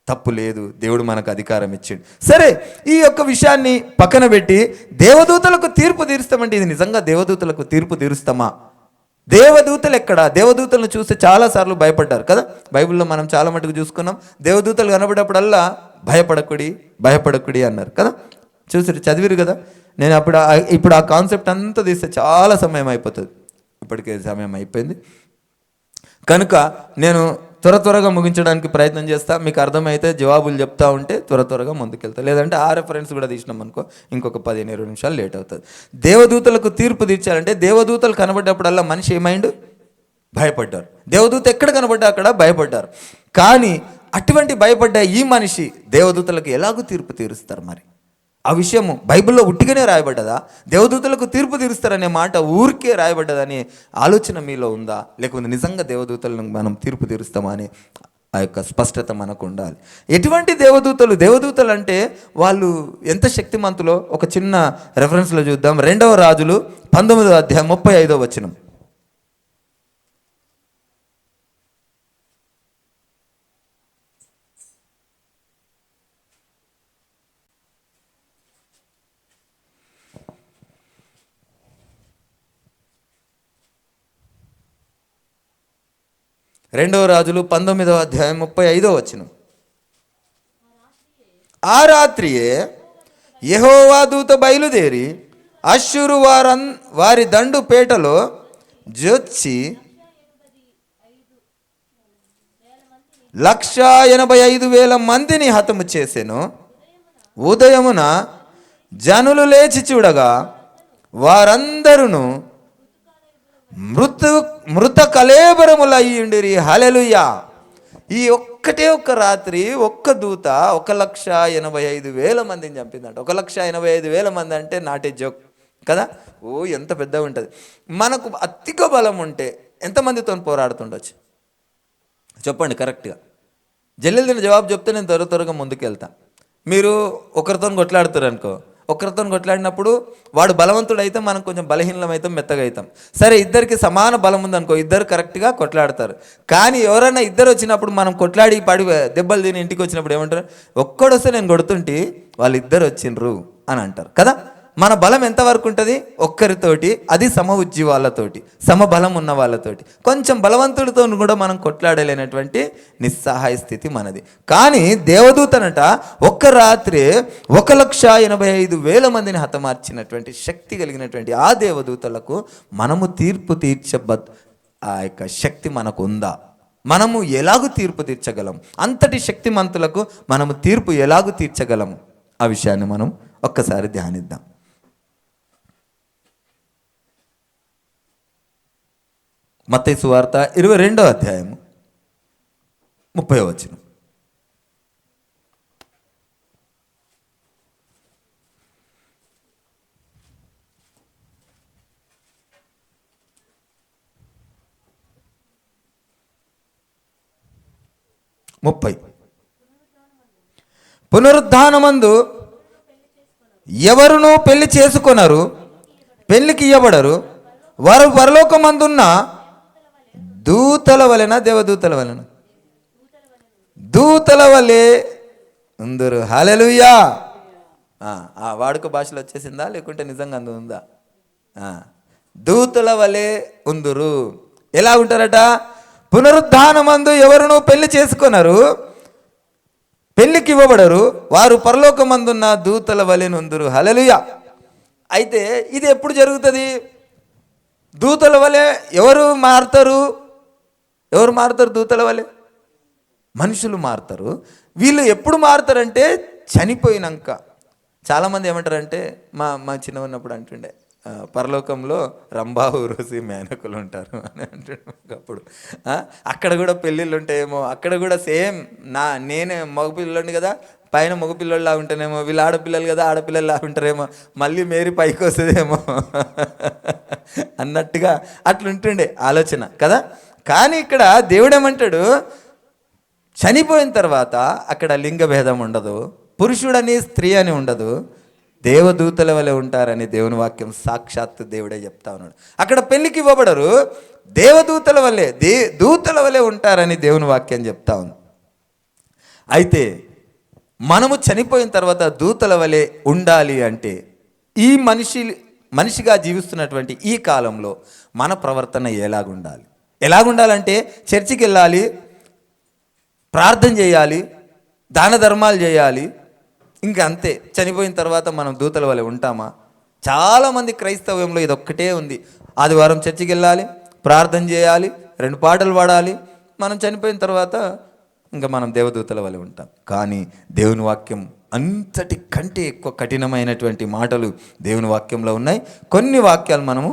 తప్పు లేదు, దేవుడు మనకు అధికారం ఇచ్చిండు. సరే, ఈ యొక్క విషయాన్ని పక్కన పెట్టి దేవదూతలకు తీర్పు తీరుస్తామంటే ఇది నిజంగా దేవదూతలకు తీర్పు తీరుస్తామా? దేవదూతలు ఎక్కడ? దేవదూతలను చూస్తే చాలాసార్లు భయపడ్డారు కదా. బైబిల్లో మనం చాలా మటుకు చూసుకున్నాం, దేవదూతలు కనబడేప్పుడల్లా భయపడకుడి అన్నారు కదా. చూసారు, చదివిరు కదా. నేను ఇప్పుడు ఆ కాన్సెప్ట్ అంతా తీస్తే చాలా సమయం అయిపోతుంది, ఇప్పటికే సమయం అయిపోయింది. కనుక నేను త్వరగా ముగించడానికి ప్రయత్నం చేస్తా. మీకు అర్థమైతే జవాబులు చెప్తా ఉంటే త్వరగా ముందుకెళ్తా, లేదంటే ఆ రెఫరెన్స్ కూడా తీసినాం అనుకో ఇంకొక 15-20 నిమిషాలు లేట్ అవుతుంది. దేవదూతలకు తీర్పు తీర్చాలంటే దేవదూతలు కనబడ్డప్పుడల్లా మనిషి ఏమైండు? భయపడ్డారు. దేవదూత ఎక్కడ కనబడ్డా అక్కడ భయపడ్డారు. కానీ అటువంటి భయపడ్డ ఈ మనిషి దేవదూతలకు ఎలాగూ తీర్పు తీరుస్తారు? మరి ఆ విషయము బైబిల్లో ఉట్టిగానే రాయబడ్డదా? దేవదూతలకు తీర్పు తీరుస్తారనే మాట ఊరికే రాయబడ్డదని ఆలోచన మీలో ఉందా? లేకపోతే నిజంగా దేవదూతలను మనం తీర్పు తీరుస్తామా అని ఆ యొక్క స్పష్టత మనకు ఉండాలి. ఎటువంటి దేవదూతలు అంటే వాళ్ళు ఎంత శక్తిమంతులో ఒక చిన్న రెఫరెన్స్లో చూద్దాం. 2వ రాజులు 19వ అధ్యాయం 35వ వచనం. రెండవ రాజులు 19వ అధ్యాయం 35వ వచనం. ఆ రాత్రియే యెహోవా దూత బయలుదేరి అష్షూరు వారి దండు పేటలో జొచ్చి 185,000 మందిని హతము చేసెను. ఉదయమున జనులు లేచి చూడగా వారందరూ మృత కళేబరములయ్యుండిరి. హల్లెలూయా. ఈ ఒక్క రాత్రి ఒక్క దూత 185,000 మందిని చంపిందంట. 185,000 మంది అంటే నాటే జోక్ కదా. ఎంత పెద్దగా ఉంటుంది. మనకు అధిక బలం ఉంటే ఎంతమందితో పోరాడుతుండొచ్చు చెప్పండి కరెక్ట్గా. జల్దీ జవాబు చెప్తే నేను త్వరగా ముందుకు వెళ్తా. మీరు ఒకరితో కొట్లాడుతారు అనుకో, ఒకరితో కొట్లాడినప్పుడు వాడు బలవంతుడు అయితే మనం కొంచెం బలహీనం అవుతాం, మెత్తగా అవుతాం. సరే, ఇద్దరికి సమాన బలం ఉందనుకో, ఇద్దరు కరెక్ట్గా కొట్లాడతారు. కానీ ఎవరైనా ఇద్దరు వచ్చినప్పుడు మనం కొట్లాడి పడి దెబ్బలు తిని ఇంటికి వచ్చినప్పుడు ఏమంటారు? ఒక్కడొస్తే నేను కొడుతుంటే వాళ్ళిద్దరు వచ్చిండ్రు అని అంటారు కదా. మన బలం ఎంతవరకు ఉంటుంది? ఒక్కరితోటి, అది సమ ఉజ్జీవాళ్ళతోటి, సమబలం ఉన్న వాళ్ళతోటి. కొంచెం బలవంతుడితో కూడా మనం కొట్లాడలేనటువంటి నిస్సహాయ స్థితి మనది. కానీ దేవదూతనట ఒక్క రాత్రి 185,000 మందిని హతమార్చినటువంటి శక్తి కలిగినటువంటి ఆ దేవదూతలకు మనము తీర్పు ఆ యొక్క శక్తి మనకు ఉందా? మనము ఎలాగూ తీర్పు తీర్చగలం? అంతటి శక్తిమంతులకు మనము తీర్పు ఎలాగూ తీర్చగలము? ఆ విషయాన్ని మనం ఒక్కసారి ధ్యానిద్దాం. మత్తయి సువార్త 22వ అధ్యాయము 30వ వచనం. పునరుద్ధానమందు ఎవరునూ పెళ్లి చేసుకొనరు, పెళ్లికి ఇయ్యబడరు, వారు పరలోకమందున్న దూతల వలెన, దేవదూతల వలన, దూతల వలె ఉందరు. హల్లెలూయా. ఆ వాడుక భాషలో వచ్చేసిందా లేకుంటే నిజంగా అందు ఉందా? దూతల వలె ఉందురు. ఎలా ఉంటారట? పునరుద్ధానమందు ఎవరునూ పెళ్లి చేసుకొనరు, పెళ్లికి ఇవ్వబడరు, వారు పరలోకమందున్న దూతల వలె నుందురు. హల్లెలూయా. అయితే ఇది ఎప్పుడు జరుగుతుంది? దూతల వలె ఎవరు మారుతారు? ఎవరు మారుతారు దూతల వలె? మనుషులు మారుతారు. వీళ్ళు ఎప్పుడు మారుతారంటే చనిపోయినాక. చాలామంది ఏమంటారంటే, మా చిన్న ఉన్నప్పుడు అంటుండే, పరలోకంలో రంభా ఊర్వశి మేనకులు ఉంటారు అని అంటుండే. అప్పుడు అక్కడ కూడా పెళ్ళిళ్ళు ఉంటాయేమో, అక్కడ కూడా సేమ్ నేనే మగపిల్లండి కదా, పైన మగపిల్లల్లా ఉంటానేమో, వీళ్ళు ఆడపిల్లలు కదా, ఆడపిల్లల్లా ఉంటారేమో, మళ్ళీ మేరీ పైకి వస్తుందేమో అన్నట్టుగా అట్లుంటుండే ఆలోచన కదా. కానీ ఇక్కడ దేవుడేమంటాడు, చనిపోయిన తర్వాత అక్కడ లింగ భేదం ఉండదు, పురుషుడని స్త్రీ అని ఉండదు, దేవదూతల వలె ఉంటారని దేవుని వాక్యం సాక్షాత్తు దేవుడే చెప్తా ఉన్నాడు. అక్కడ పెళ్లికి ఇవ్వబడరు, దేవదూతల వలె, దూతల వలె ఉంటారని దేవుని వాక్యం చెప్తా ఉంది. అయితే మనము చనిపోయిన తర్వాత దూతల వలె ఉండాలి అంటే ఈ మనిషిగా జీవిస్తున్నటువంటి ఈ కాలంలో మన ప్రవర్తన ఎలాగుండాలి? ఎలాగుండాలంటే చర్చికి వెళ్ళాలి, ప్రార్థన చేయాలి, దాన ధర్మాలు చేయాలి, ఇంకా అంతే. చనిపోయిన తర్వాత మనం దూతల వలె ఉంటామా? చాలామంది క్రైస్తవ్యంలో ఇది ఒక్కటే ఉంది. ఆదివారం చర్చికి వెళ్ళాలి, ప్రార్థన చేయాలి, 2 పాటలు పాడాలి, మనం చనిపోయిన తర్వాత ఇంకా మనం దేవదూతల వలె ఉంటాం. కానీ దేవుని వాక్యం అంతటి కంటే ఎక్కువ కఠినమైనటువంటి మాటలు దేవుని వాక్యంలో ఉన్నాయి. కొన్ని వాక్యాలు మనము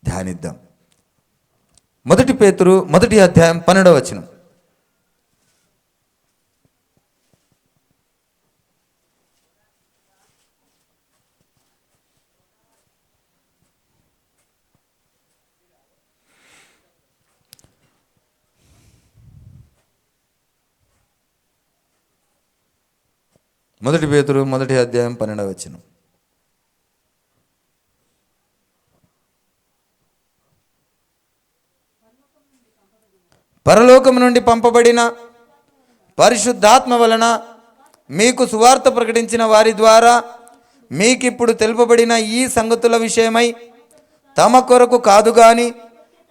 ధ్యానిద్దాం. 1 పేతురు 1వ అధ్యాయం 12వ వచనం. మొదటి పేతురు 1వ అధ్యాయం 12వ వచనం. పరలోకం నుండి పంపబడిన పరిశుద్ధాత్మ వలన మీకు సువార్త ప్రకటించిన వారి ద్వారా మీకిప్పుడు తెలుపబడిన ఈ సంగతుల విషయమై తమ కొరకు కాదు గాని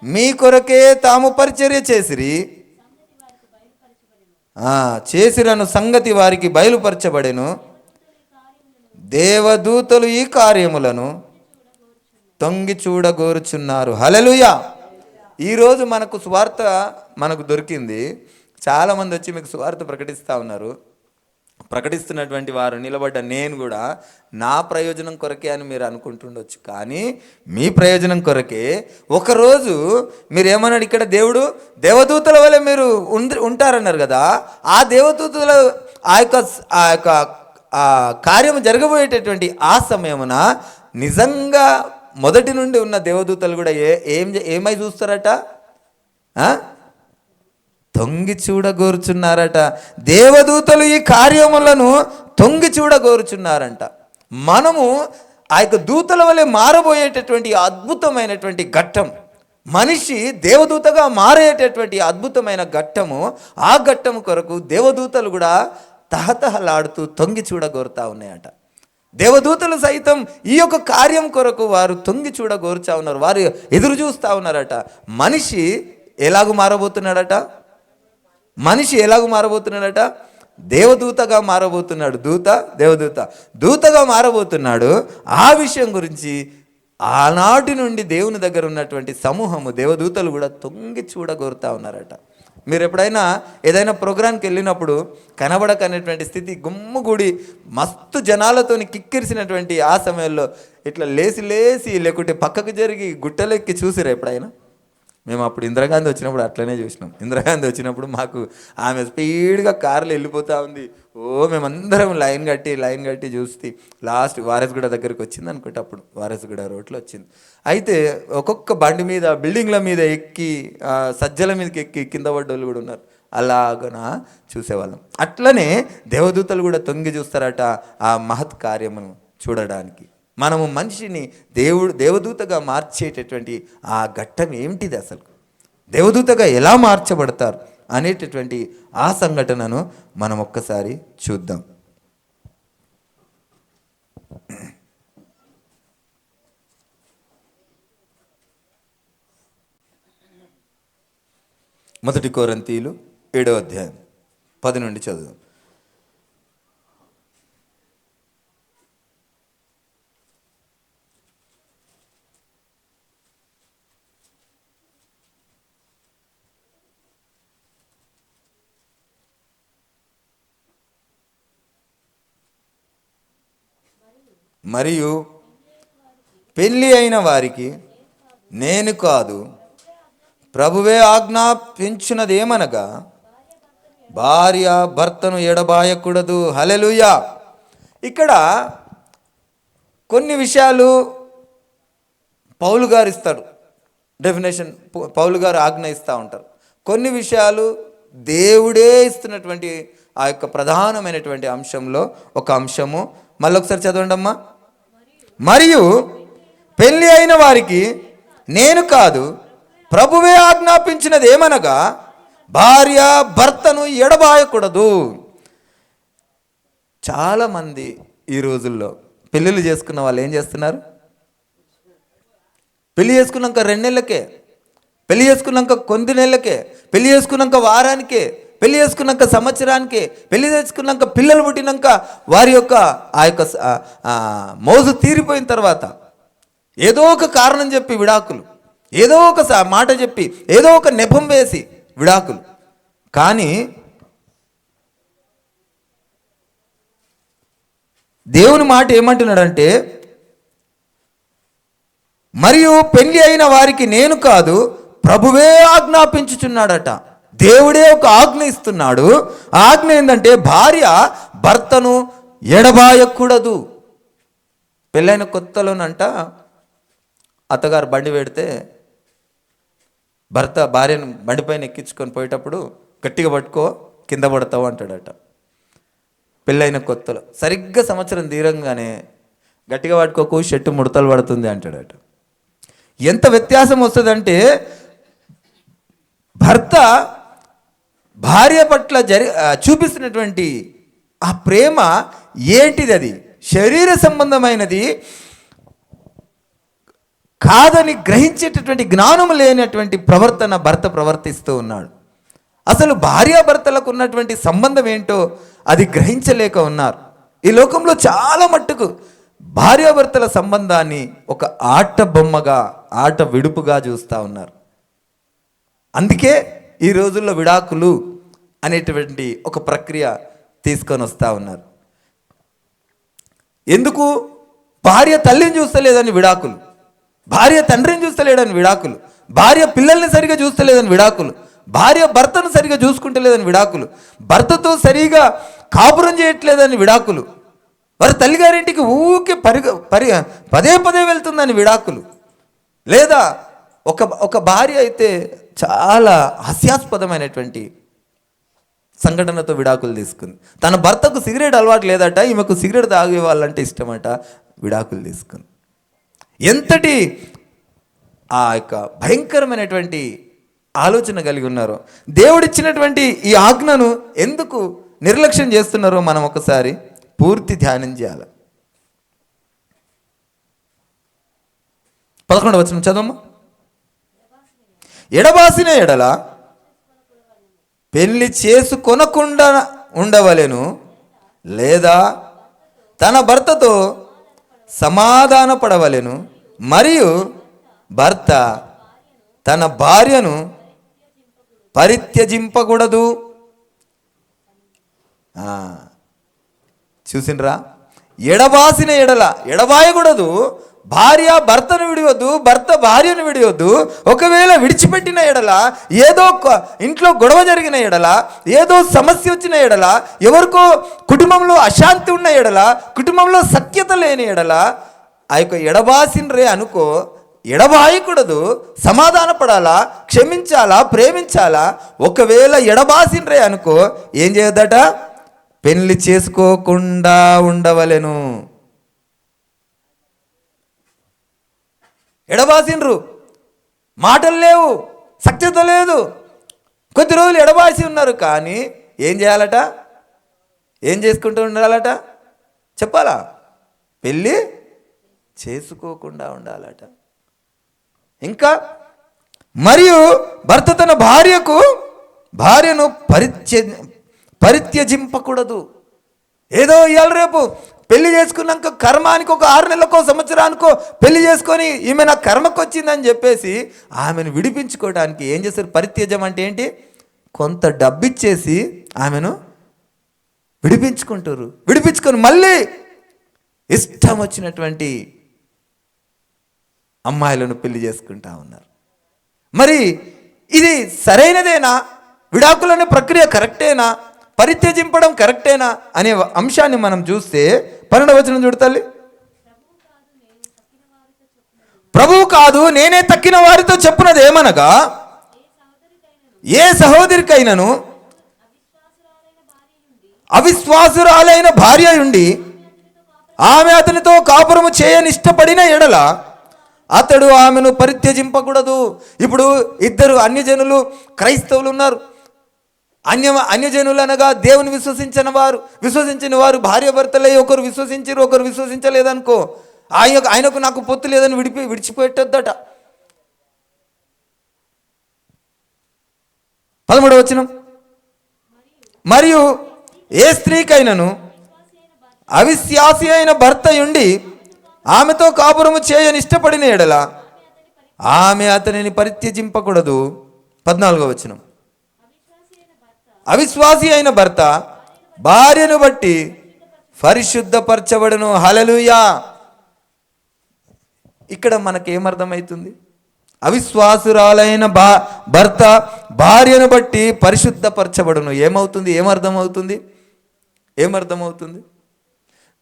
మీ కొరకే తాము పరిచర్య చేసిరను సంగతి వారికి బయలుపరచబడెను. దేవదూతలు ఈ కార్యములను తొంగి చూడగోరుచున్నారు. హల్లెలూయా. ఈరోజు మనకు సువార్త మనకు దొరికింది. చాలామంది వచ్చి మీకు సువార్త ప్రకటిస్తూ ఉన్నారు. ప్రకటిస్తున్నటువంటి వారు నిలబడ్డ నేను కూడా నా ప్రయోజనం కొరకే అని మీరు అనుకుంటుండొచ్చు. కానీ మీ ప్రయోజనం కొరకే. ఒకరోజు మీరు ఏమన్నాడు, ఇక్కడ దేవుడు దేవదూతల వలె మీరు ఉంటారన్నారు కదా, ఆ దేవదూతల ఆ యొక్క కార్యము జరగబోయేటటువంటి ఆ సమయమున నిజంగా మొదటి నుండి ఉన్న దేవదూతలు కూడా ఏమై చూస్తారట? తొంగి చూడగోరుచున్నారట. దేవదూతలు ఈ కార్యములను తొంగి చూడగోరుచున్నారంట. మనము ఆ యొక్క దూతల వలె మారబోయేటటువంటి అద్భుతమైనటువంటి ఘట్టం, మనిషి దేవదూతగా మారేటటువంటి అద్భుతమైన ఘట్టము, ఆ ఘట్టము కొరకు దేవదూతలు కూడా తహతహలాడుతూ తొంగి చూడగోరుతా ఉన్నాయట. దేవదూతలు సైతం ఈ యొక్క కార్యం కొరకు వారు తొంగి చూడగోరుచా ఉన్నారు, వారు ఎదురు చూస్తూ ఉన్నారట. మనిషి ఎలాగూ మారబోతున్నాడట? మనిషి ఎలాగూ మారబోతున్నాడట? దేవదూతగా మారబోతున్నాడు. దూతగా మారబోతున్నాడు. ఆ విషయం గురించి ఆనాటి నుండి దేవుని దగ్గర ఉన్నటువంటి సమూహము దేవదూతలు కూడా తొంగి చూడగోరుతా ఉన్నారట. మీరు ఎప్పుడైనా ఏదైనా ప్రోగ్రాంకి వెళ్ళినప్పుడు కనబడకనేటువంటి స్థితి, గుమ్ముగూడి మస్తు జనాలతోని కిక్కిరిసినటువంటి ఆ సమయంలో ఇట్లా లేచి లేచి లేకుంటే పక్కకు జరిగి గుట్టలెక్కి చూసిరా ఎప్పుడైనా? మేము అప్పుడు ఇందిరాగాంధీ వచ్చినప్పుడు అట్లనే చూసినాం. ఇందిరాగాంధీ వచ్చినప్పుడు మాకు ఆమె స్పీడ్గా కార్లు వెళ్ళిపోతూ ఉంది. మేమందరం లైన్ కట్టి చూస్తే లాస్ట్ వారసుగూడ దగ్గరికి వచ్చింది అనుకుంటే, అప్పుడు వారసుగూడ రోడ్లో వచ్చింది. అయితే ఒక్కొక్క బండి మీద బిల్డింగ్ల మీద ఎక్కి సజ్జల మీదకి ఎక్కి కింద పడ్డోళ్ళు కూడా ఉన్నారు. అలాగన చూసేవాళ్ళం. అట్లనే దేవదూతలు కూడా తొంగి చూస్తారట ఆ మహత్ కార్యమును చూడడానికి. మనము మనిషిని దేవదూతగా మార్చేటటువంటి ఆ ఘట్టం ఏమిటిది, అసలు దేవదూతగా ఎలా మార్చబడతారు అనేటటువంటి ఆ సంఘటనను మనం ఒక్కసారి చూద్దాం. మొదటి కొరింథీయులు 7వ అధ్యాయం 10 నుండి చదువు. మరియు పెళ్ళి అయిన వారికి నేను కాదు, ప్రభువే ఆజ్ఞాపించినదేమనగా భార్య భర్తను ఎడబాయకూడదు. హల్లెలూయా. ఇక్కడ కొన్ని విషయాలు పౌలు గారు ఇస్తారు డెఫినేషన్, పౌలు గారు ఆజ్ఞ ఇస్తూ ఉంటారు. కొన్ని విషయాలు దేవుడే ఇస్తున్నటువంటి ఆ యొక్క ప్రధానమైనటువంటి అంశంలో ఒక అంశము. మళ్ళొకసారి చదవండి అమ్మా. మరియు పెళ్ళి అయిన వారికి నేను కాదు, ప్రభువే ఆజ్ఞాపించినది ఏమనగా భార్య భర్తను ఎడబాయకూడదు. చాలామంది ఈ రోజుల్లో పెళ్ళిళ్ళు చేసుకున్న వాళ్ళు ఏం చేస్తున్నారు? పెళ్ళి చేసుకున్నాక 2 నెలలకే, పెళ్ళి చేసుకున్నాక కొన్ని నెలలకే, పెళ్ళి చేసుకున్నాక వారానికే, పెళ్ళి చేసుకున్నాక సంవత్సరానికే, పెళ్ళి చేసుకున్నాక పిల్లలు పుట్టినాక వారి యొక్క ఆ యొక్క మోజు తీరిపోయిన తర్వాత ఏదో ఒక కారణం చెప్పి విడాకులు, ఏదో ఒక మాట చెప్పి, ఏదో ఒక నెపం వేసి విడాకులు. కానీ దేవుని మాట ఏమంటున్నాడంటే, మరియు పెళ్ళి అయిన వారికి నేను కాదు, ప్రభువే ఆజ్ఞాపించుచున్నాడట. దేవుడే ఒక ఆజ్ఞ ఇస్తున్నాడు. ఆజ్ఞ ఏంటంటే భార్య భర్తను ఎడబాయకూడదు. పెళ్ళైన కొత్తలోనంట అత్తగారు బండి పెడితే భర్త భార్యను బండిపైన ఎక్కించుకొని పోయేటప్పుడు గట్టిగా పట్టుకో కింద పడతావు అంటాడట. పెళ్ళైన కొత్తలో సరిగ్గా సంవత్సరం తీరంగానే గట్టిగా పట్టుకోకు షర్టు ముడతలు పడుతుంది అంటాడట. ఎంత వ్యత్యాసం వస్తుందంటే, భర్త భార్య పట్ల చూపిస్తున్నటువంటి ఆ ప్రేమ ఏంటిది? అది శరీర సంబంధమైనది కాదని గ్రహించేటటువంటి జ్ఞానం లేనటువంటి ప్రవర్తన భర్త ప్రవర్తిస్తూ ఉన్నాడు. అసలు భార్యాభర్తలకు ఉన్నటువంటి సంబంధం ఏంటో అది గ్రహించలేక ఉన్నారు. ఈ లోకంలో చాలా మట్టుకు భార్యాభర్తల సంబంధాన్ని ఒక ఆట బొమ్మగా, ఆట విడుపుగా చూస్తూ ఉన్నారు. అందుకే ఈ రోజుల్లో విడాకులు అనేటువంటి ఒక ప్రక్రియ తీసుకొని వస్తూ ఉన్నారు. ఎందుకు? భార్య తల్లిని చూస్తలేదని విడాకులు, భార్య తండ్రిని చూస్తలేదని విడాకులు, భార్య పిల్లల్ని సరిగా చూస్తలేదని విడాకులు, భార్య భర్తను సరిగా చూసుకుంటలేదని విడాకులు, భర్తతో సరిగా కాపురం చేయట్లేదని విడాకులు, వారి తల్లిగారింటికి ఊకే పదే పదే వెళ్తుందని విడాకులు. లేదా ఒక భార్య అయితే చాలా హాస్యాస్పదమైనటువంటి సంఘటనతో విడాకులు తీసుకుంది. తన భర్తకు సిగరెట్ అలవాటు లేదట, ఈమెకు సిగరెట్ తాగే వాళ్ళంటే ఇష్టమట, విడాకులు తీసుకుంది. ఎంతటి ఆ యొక్క భయంకరమైనటువంటి ఆలోచన కలిగి ఉన్నారో. దేవుడిచ్చినటువంటి ఈ ఆజ్ఞను ఎందుకు నిర్లక్ష్యం చేస్తున్నారో మనం ఒకసారి పూర్తి ధ్యానం చేయాలి. 11వ వచనం చదవమ్మా. ఎడబాసిన ఎడల పెళ్లి చేసుకొనకుండా ఉండవలెను, లేదా తన భర్తతో సమాధాన పడవలెను, మరియు భర్త తన భార్యను పరిత్యజింపకూడదు. చూసిండ్రా? ఎడబాసిన ఎడల, ఎడబాయకూడదు, భార్య భర్తను విడివద్దు, భర్త భార్యను విడివద్దు. ఒకవేళ విడిచిపెట్టిన ఎడల, ఏదో ఇంట్లో గొడవ జరిగిన ఎడల, ఏదో సమస్య వచ్చిన ఎడల, ఎవరికో కుటుంబంలో అశాంతి ఉన్న ఎడల, కుటుంబంలో సఖ్యత లేని ఎడల, ఆ యొక్క ఎడబాసినరే అనుకో, ఎడబాయకూడదు, సమాధాన పడాలా, క్షమించాలా, ప్రేమించాలా. ఒకవేళ ఎడబాసినరే అనుకో, ఏం చేయొద్దట, పెళ్లి చేసుకోకుండా ఉండవలెను. ఎడబాసినరు, మాటలు లేవు, సఖ్యత లేదు, కొద్ది రోజులు ఎడబాసి ఉన్నారు. కానీ ఏం చేయాలట, ఏం చేసుకుంటూ ఉండాలట, చెప్పాలా, పెళ్ళి చేసుకోకుండా ఉండాలట. ఇంకా మరియు భర్త తన భార్యను పరిత్యజింపకూడదు. ఏదో ఇవాళ రేపు పెళ్లి చేసుకున్నాక కర్మానికి ఒక 6 నెలలకో సంవత్సరానికో పెళ్లి చేసుకొని ఈమె నా కర్మకు వచ్చిందని చెప్పేసి ఆమెను విడిపించుకోవడానికి ఏం చేస్తారు? పరిత్యజం అంటే ఏంటి? కొంత డబ్బు ఇచ్చేసి ఆమెను విడిపించుకుంటారు. విడిపించుకొని మళ్ళీ ఇష్టం వచ్చినటువంటి అమ్మాయిలను పెళ్లి చేసుకుంటా ఉన్నారు. మరి ఇది సరైనదేనా? విడాకులనే ప్రక్రియ కరెక్టేనా? పరిత్యజింపడం కరెక్టేనా అనే అంశాన్ని మనం చూస్తే 12వ వచనం చూడతల్లి. ప్రభువు కాదు నేనే తక్కిన వారితో చెప్పున్నది ఏమనగా, ఏ సహోదరికైనను అవిశ్వాసురాలైన భార్య ఉండి ఆమె అతనితో కాపురము చేయని ఇష్టపడిన ఎడల అతడు ఆమెను పరిత్యజింపకూడదు. ఇప్పుడు ఇద్దరు అన్యజనులు క్రైస్తవులు ఉన్నారు. అన్యజనులు అనగా దేవుని విశ్వసించిన వారు భార్య భర్తలై ఒకరు విశ్వసించారు, ఒకరు విశ్వసించలేదనుకో, ఆయనకు నాకు పొత్తు లేదని విడిచిపెట్టొద్దట. 13వ వచనం, మరియు ఏ స్త్రీకైనను అవిశ్వాసి అయిన భర్త ఉండి ఆమెతో కాపురము చేయని ఇష్టపడిన ఎడల ఆమె అతనిని పరిత్యజింపకూడదు. 14వ వచనం, అవిశ్వాసి అయిన భర్త భార్యను బట్టి పరిశుద్ధపరచబడును. హల్లెలూయా. ఇక్కడ మనకేమర్థమవుతుంది? అవిశ్వాసురాలైన భర్త భార్యను బట్టి పరిశుద్ధపరచబడును. ఏమర్థమవుతుంది?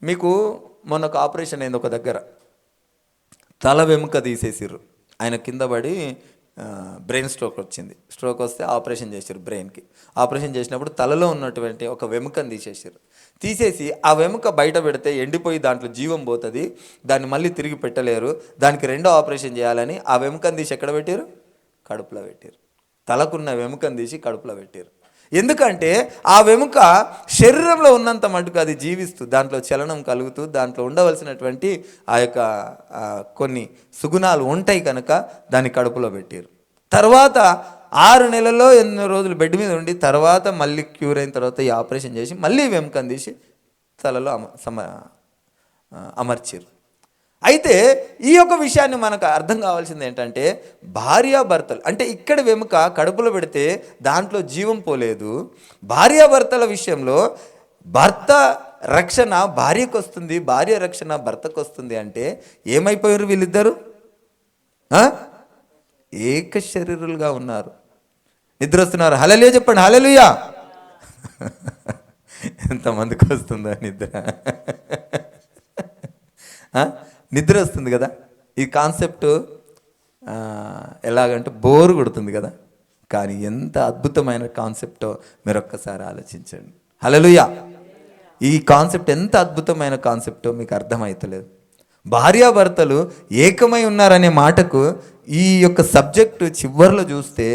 మీకు మొన్న ఒక ఆపరేషన్ అయింది. ఒక దగ్గర తల వెముక తీసేసిర్రు. ఆయన కింద పడి బ్రెయిన్ స్ట్రోక్ వచ్చింది. స్ట్రోక్ వస్తే ఆపరేషన్ చేశారు బ్రెయిన్కి. ఆపరేషన్ చేసినప్పుడు తలలో ఉన్నటువంటి ఒక వెముకను తీసేసి ఆ వెముక బయట పెడితే ఎండిపోయి దాంట్లో జీవం పోతుంది, దాన్ని మళ్ళీ తిరిగి పెట్టలేరు. దానికి 2వ ఆపరేషన్ చేయాలని ఆ వెముకను తీసి ఎక్కడ పెట్టారు? కడుపులో పెట్టారు. తలకున్న వెముకను తీసి కడుపులో పెట్టారు. ఎందుకంటే ఆ వెముక శరీరంలో ఉన్నంత మటుకు అది జీవిస్తూ, దాంట్లో చలనం కలుగుతూ, దాంట్లో ఉండవలసినటువంటి ఆ యొక్క కొన్ని సుగుణాలు ఉంటాయి కనుక దాన్ని కడుపులో పెట్టారు. తర్వాత 6 నెలల్లో 8 రోజులు బెడ్ మీద ఉండి తర్వాత మళ్ళీ క్యూర్ అయిన తర్వాత ఈ ఆపరేషన్ చేసి మళ్ళీ వెముకను తీసి తలలో అమర్చారు. అయితే ఈ యొక్క విషయాన్ని మనకు అర్థం కావాల్సింది ఏంటంటే, భార్యాభర్తలు అంటే ఇక్కడ వెముక కడుపులో పెడితే దాంట్లో జీవం పోలేదు. భార్యాభర్తల విషయంలో భర్త రక్షణ భార్యకు వస్తుంది, భార్య రక్షణ భర్తకు వస్తుంది. అంటే ఏమైపోయారు వీళ్ళిద్దరు? ఏక శరీరులుగా ఉన్నారు, నిద్ర వస్తున్నారు. హల్లెలూయా చెప్పండి. హల్లెలూయా. ఎంతమందికి వస్తుందా నిద్ర? నిద్ర వస్తుంది కదా. ఈ కాన్సెప్ట్ ఎలాగంటే బోరు కొడుతుంది కదా, కానీ ఎంత అద్భుతమైన కాన్సెప్టో మీరు ఒక్కసారి ఆలోచించండి. హల్లెలూయా. ఈ కాన్సెప్ట్ ఎంత అద్భుతమైన కాన్సెప్టో మీకు అర్థమవుతలేదు. భార్యాభర్తలు ఏకమై ఉన్నారనే మాటకు ఈ యొక్క సబ్జెక్టు చివరిలో చూస్తే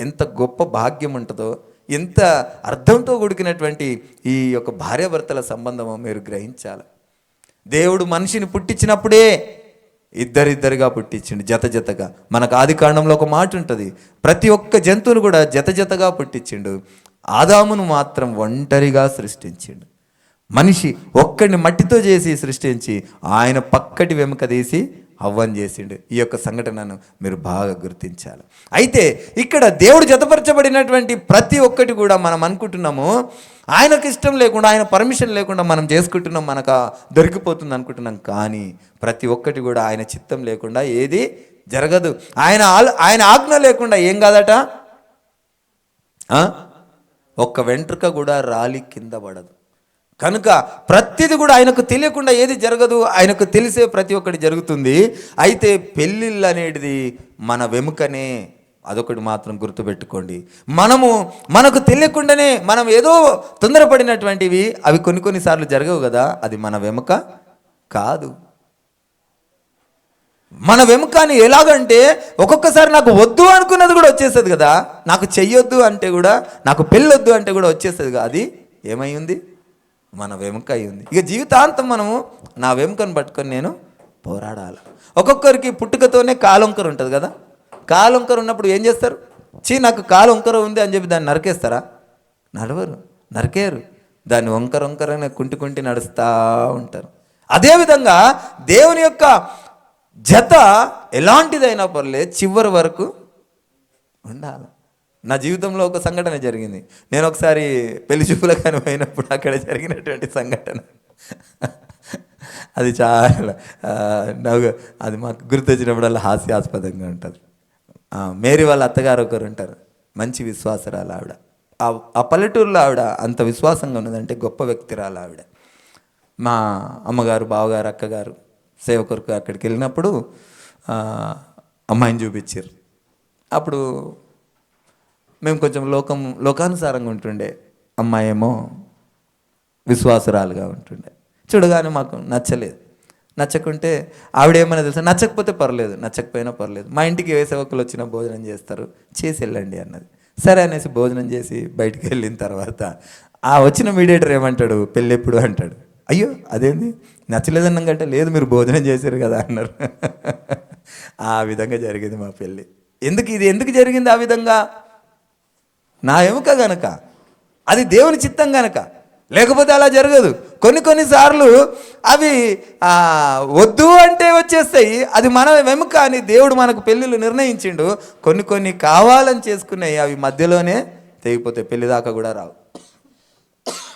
ఎంత గొప్ప భాగ్యం ఉంటుందో, ఎంత అర్థంతో కూడుకున్నటువంటి ఈ యొక్క భార్యాభర్తల సంబంధమో మీరు గ్రహించాలి. దేవుడు మనిషిని పుట్టించినప్పుడే ఇద్దరిద్దరుగా పుట్టించిండు, జతగా. మనకు ఆదికాండంలో ఒక మాట ఉంటుంది, ప్రతి ఒక్క జంతువును కూడా జతగా పుట్టించిండు. ఆదామును మాత్రం ఒంటరిగా సృష్టించిండు. మనిషి ఒక్కడిని మట్టితో చేసి సృష్టించి ఆయన పక్కటి వెముక తీసి హవ్వను చేసిండు. ఈ యొక్క సంఘటనను మీరు బాగా గుర్తించాలి. అయితే ఇక్కడ దేవుడు జతపరచబడినటువంటి ప్రతి ఒక్కటి కూడా మనం అనుకుంటున్నాము ఆయనకు ఇష్టం లేకుండా, ఆయన పర్మిషన్ లేకుండా మనం చేసుకుంటున్నాం, మనకు దొరికిపోతుంది అనుకుంటున్నాం. కానీ ప్రతి ఒక్కటి కూడా ఆయన చిత్తం లేకుండా ఏది జరగదు. ఆయన ఆజ్ఞ లేకుండా ఏం కాదట, ఒక్క వెంట్రుక కూడా రాలి కింద పడదు. కనుక ప్రతిది కూడా ఆయనకు తెలియకుండా ఏది జరగదు, ఆయనకు తెలిసే ప్రతి ఒక్కటి జరుగుతుంది. అయితే పెళ్ళిళ్ళు అనేది మన వెముకనే, అదొకటి మాత్రం గుర్తుపెట్టుకోండి. మనకు తెలియకుండానే మనం ఏదో తొందరపడినటువంటివి అవి కొన్నిసార్లు జరగవు కదా, అది మన వెముక కాదు. మన వెముకని ఎలాగంటే ఒక్కొక్కసారి నాకు వద్దు అనుకున్నది కూడా వచ్చేస్తుంది కదా, నాకు చెయ్యొద్దు అంటే కూడా, నాకు పెళ్ళొద్దు అంటే కూడా వచ్చేస్తుంది కదా, అది ఏమై ఉంది, మన వెముక అయి ఉంది. ఇక జీవితాంతం మనము నా వెముకను పట్టుకొని నేను పోరాడాలి. ఒక్కొక్కరికి పుట్టుకతోనే కాలొంకర ఉంటుంది కదా, కాలొంకర ఉన్నప్పుడు ఏం చేస్తారు, నాకు కాలొంకర ఉంది అని చెప్పి దాన్ని నరికేస్తారా? నడవరు, నరికేరు. దాన్ని వంకరనే కుంటి నడుస్తూ ఉంటారు. అదేవిధంగా దేవుని యొక్క జత ఎలాంటిదైనా పర్లేదు చివరి వరకు ఉండాలి. నా జీవితంలో ఒక సంఘటన జరిగింది. నేను ఒకసారి పెళ్లి చూపులకు పోయినప్పుడు అక్కడ జరిగినటువంటి సంఘటన అది చాలా అది మాకు గుర్తొచ్చినప్పుడల్లా హాస్యాస్పదంగా ఉంటుంది. మేరీ వాళ్ళ అత్తగారు ఒకరు ఉంటారు, మంచి విశ్వాసరాలు ఆవిడ. ఆ పల్లెటూరులో ఆవిడ అంత విశ్వాసంగా ఉన్నదంటే గొప్ప వ్యక్తిరాలు ఆవిడ. మా అమ్మగారు, బావగారు, అక్కగారు సేవ కొరకు అక్కడికి వెళ్ళినప్పుడు అమ్మాయిని చూపించారు. అప్పుడు మేము కొంచెం లోకానుసారంగా ఉంటుండే, అమ్మాయి ఏమో విశ్వాసురాలుగా ఉంటుండే. చూడగానే మాకు నచ్చలేదు. నచ్చకుంటే ఆవిడేమన్నా తెలుసా, నచ్చకపోతే పర్లేదు, నచ్చకపోయినా పర్లేదు, మా ఇంటికి ఏ సేవకులు వచ్చినా భోజనం చేస్తారు, చేసి వెళ్ళండి అన్నది. సరే అనేసి భోజనం చేసి బయటికి వెళ్ళిన తర్వాత ఆ వచ్చిన మీడియేటర్ ఏమంటాడు, పెళ్ళి ఎప్పుడు అంటాడు. అయ్యో అదేంది నచ్చలేదన్నాం కంటే, లేదు మీరు భోజనం చేశారు కదా అన్నారు. ఆ విధంగా జరిగింది మా పెళ్ళి. ఎందుకు జరిగింది ఆ విధంగా? నా ఎముక గనక, అది దేవుని చిత్తం గనక, లేకపోతే అలా జరగదు. కొన్నిసార్లు అవి వద్దు అంటే వచ్చేస్తాయి, అది మన వెముక అని దేవుడు మనకు పెళ్ళిళ్ళు నిర్ణయించిండు. కొన్ని కావాలని చేసుకున్నాయి, అవి మధ్యలోనే తెగిపోతాయి, పెళ్లి దాకా కూడా రావు.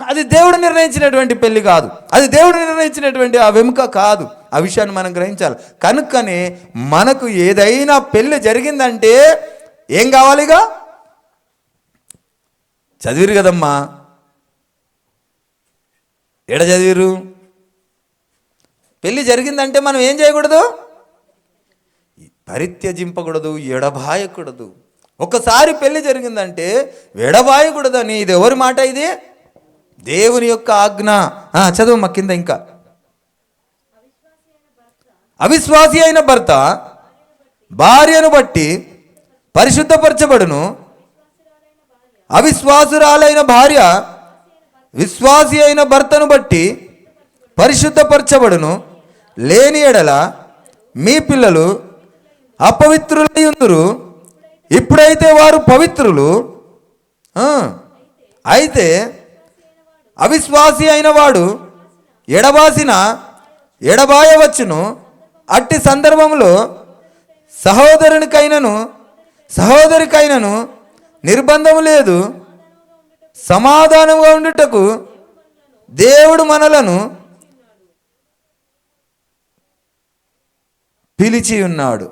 అది దేవుడు నిర్ణయించినటువంటి పెళ్లి కాదు, అది దేవుడు నిర్ణయించినటువంటి ఆ వెముక కాదు. ఆ విషయాన్ని మనం గ్రహించాలి. కనుకనే మనకు ఏదైనా పెళ్లి జరిగిందంటే ఏం కావాలిగా? చదివిరు కదమ్మా, ఎడ చదివిరు? పెళ్ళి జరిగిందంటే మనం ఏం చేయకూడదు, పరిత్యజింపకూడదు, ఎడబాయకూడదు. ఒకసారి పెళ్లి జరిగిందంటే ఎడబాయకూడదని, ఇది ఎవరి మాట? ఇది దేవుని యొక్క ఆజ్ఞ. చదువు మా కింద ఇంకా. అవిశ్వాసి అయిన భర్త భార్యను బట్టి పరిశుద్ధపరచబడును, అవిశ్వాసురాలైన భార్య విశ్వాసి అయిన భర్తను బట్టి పరిశుద్ధపరచబడును. లేని ఎడల మీ పిల్లలు అపవిత్రులై ఉందురు, ఇప్పుడైతే వారు పవిత్రులు. అయితే అవిశ్వాసి అయిన వాడు ఎడబాయవచ్చును. అట్టి సందర్భంలో సహోదరికైనను నిర్బంధము లేదు, సమాధానంగా ఉండుటకు దేవుడు మనలను పిలిచి ఉన్నాడు.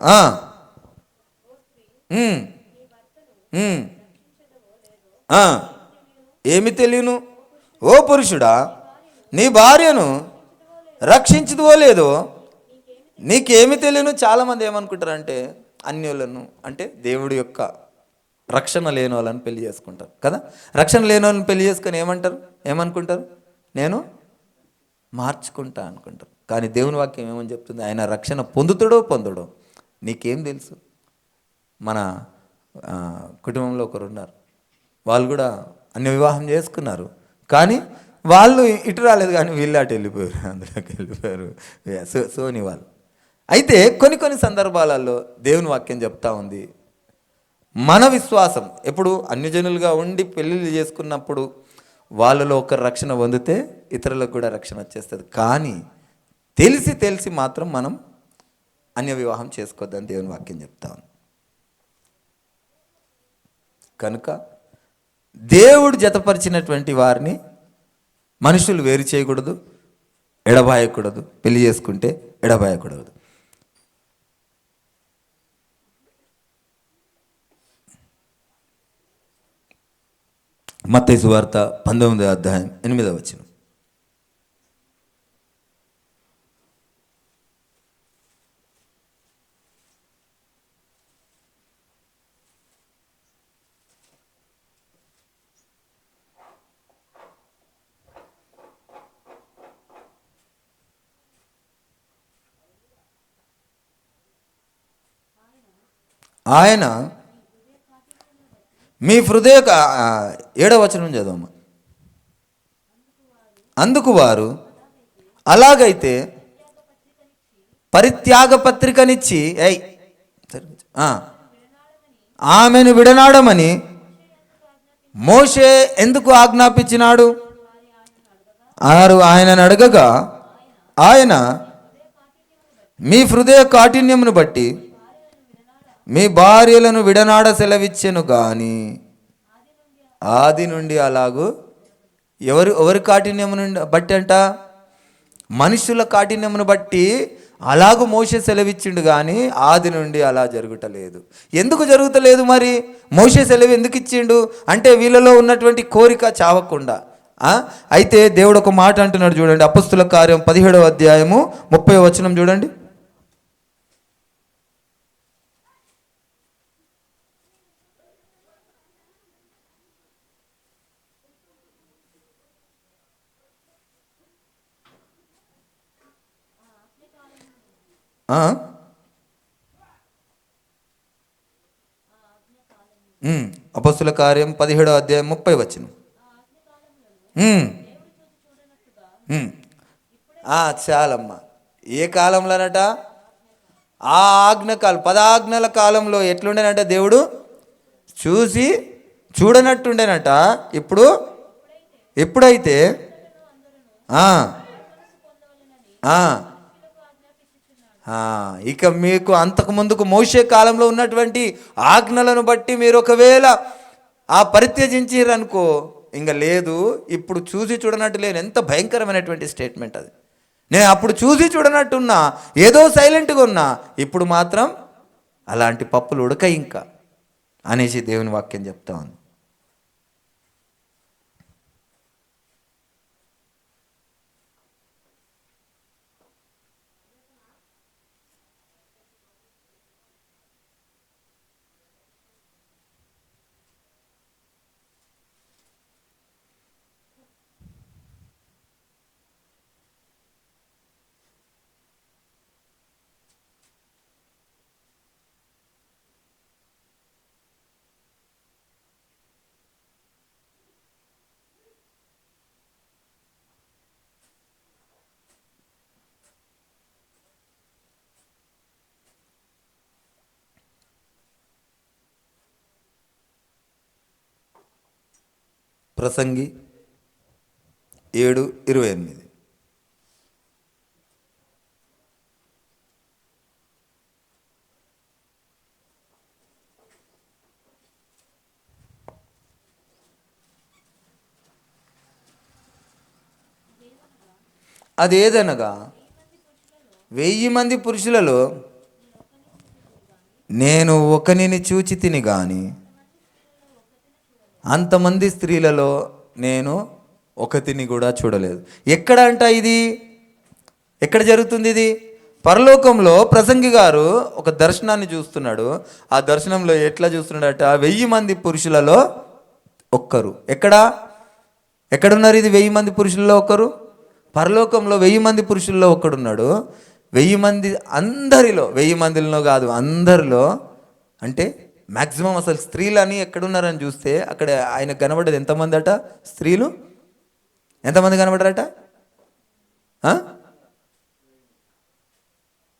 ఏమి తెలియను? ఓ పురుషుడా, నీ భార్యను రక్షించుదువో లేదో నీకేమి తెలియను. చాలామంది ఏమనుకుంటారంటే, అన్యులను అంటే దేవుడి యొక్క రక్షణ లేని వాళ్ళని పెళ్లి చేసుకుంటారు కదా. రక్షణ లేని వాళ్ళని పెళ్లి చేసుకొని ఏమనుకుంటారు, నేను మార్చుకుంటా అనుకుంటారు. కానీ దేవుని వాక్యం ఏమని చెప్తుంది? ఆయన రక్షణ పొందుడో నీకేం తెలుసు? మన కుటుంబంలో ఒకరు ఉన్నారు, వాళ్ళు కూడా అన్య వివాహం చేసుకున్నారు, కానీ వాళ్ళు ఇటు రాలేదు, కానీ వీళ్ళు అటు వెళ్ళిపోయారు, అందులోకి వెళ్ళిపోయారు సోని వాళ్ళు. అయితే కొన్ని సందర్భాలలో దేవుని వాక్యం చెప్తా ఉంది, మన విశ్వాసం ఎప్పుడు అన్యజనులుగా ఉండి పెళ్ళిళ్ళు చేసుకున్నప్పుడు వాళ్ళలో ఒకరు రక్షణ పొందితే ఇతరులకు కూడా రక్షణ వచ్చేస్తుంది. కానీ తెలిసి మాత్రం మనం అన్య వివాహం చేసుకోవద్దని దేవుని వాక్యం చెప్తాను. కనుక దేవుడు జతపరిచినటువంటి వారిని మనుషులు వేరు చేయకూడదు, ఎడబాయకూడదు. పెళ్లి చేసుకుంటే ఎడబాయకూడదు. మత్తయి సువార్త 19వ అధ్యాయం 8వ వచనం. ఆయన మీ హృదయ 7వ వచనం చదవమ్మా. అందుకు వారు అలాగైతే పరిత్యాగ పత్రికనిచ్చి ఆమెను విడనాడమని మోషే ఎందుకు ఆజ్ఞాపించినాడు? ఆయనను అడగగా ఆయన మీ హృదయ కాఠిన్యమును బట్టి మీ భార్యలను విడనాడ సెలవిచ్చెను గాని ఆది నుండి అలాగూ ఎవరి కాఠిన్యము నుండి బట్టి అంట? మనుషుల కాఠిన్యమును బట్టి అలాగూ మోషే సెలవిచ్చిండు కానీ ఆది నుండి అలా జరుగుటలేదు. ఎందుకు జరుగుతలేదు మరి? మోషే సెలవు ఎందుకు ఇచ్చిండు అంటే వీళ్ళలో ఉన్నటువంటి కోరిక చావకుండా. అయితే దేవుడు ఒక మాట అంటున్నాడు చూడండి. అపొస్తలుల కార్యం 17వ అధ్యాయము 30వ వచనం చూడండి. అపొస్తలుల కార్యం 17వ అధ్యాయం 30వ వచనం. చాలమ్మా. ఏ కాలంలోనట? ఆ ఆజ్ఞ కాలం, 10 ఆజ్ఞల కాలంలో ఎట్లుండేనంట? దేవుడు చూసి చూడనట్టుండేనట. ఎప్పుడైతే ఇక మీకు అంతకు ముందుకు మోషే కాలంలో ఉన్నటువంటి ఆజ్ఞలను బట్టి మీరు ఒకవేళ పరిత్యజించిరనుకో ఇంకా లేదు. ఇప్పుడు చూసి చూడనట్టు లేని ఎంత భయంకరమైనటువంటి స్టేట్మెంట్ అది. నేను అప్పుడు చూసి చూడనట్టున్నా, ఏదో సైలెంట్గా ఉన్నా, ఇప్పుడు మాత్రం అలాంటి పప్పులు ఉడక ఇంకా అనేసి దేవుని వాక్యం చెప్తా ఉంది. ప్రసంగి 7:28. అదేదనగా 1000 మంది పురుషులలో నేను ఒకనిని చూచి తిని గాని అంతమంది స్త్రీలలో నేను ఒకతిని కూడా చూడలేదు. ఎక్కడ అంట ఇది? ఎక్కడ జరుగుతుంది ఇది? పరలోకంలో ప్రసంగి గారు ఒక దర్శనాన్ని చూస్తున్నాడు. ఆ దర్శనంలో ఎట్లా చూస్తున్నాడట? 1000 మంది పురుషులలో ఒక్కరు. ఎక్కడున్నారు ఇది? 1000 మంది పురుషులలో ఒక్కరు. పరలోకంలో 1000 మంది పురుషుల్లో ఒక్కడున్నాడు. 1000 మంది అందరిలో, 1000 మందిలో కాదు అందరిలో, అంటే మ్యాక్సిమం అసలు స్త్రీలని ఎక్కడున్నారని చూస్తే అక్కడ ఆయన కనబడ్డది ఎంతమంది అట? స్త్రీలు ఎంతమంది కనబడ్డారట?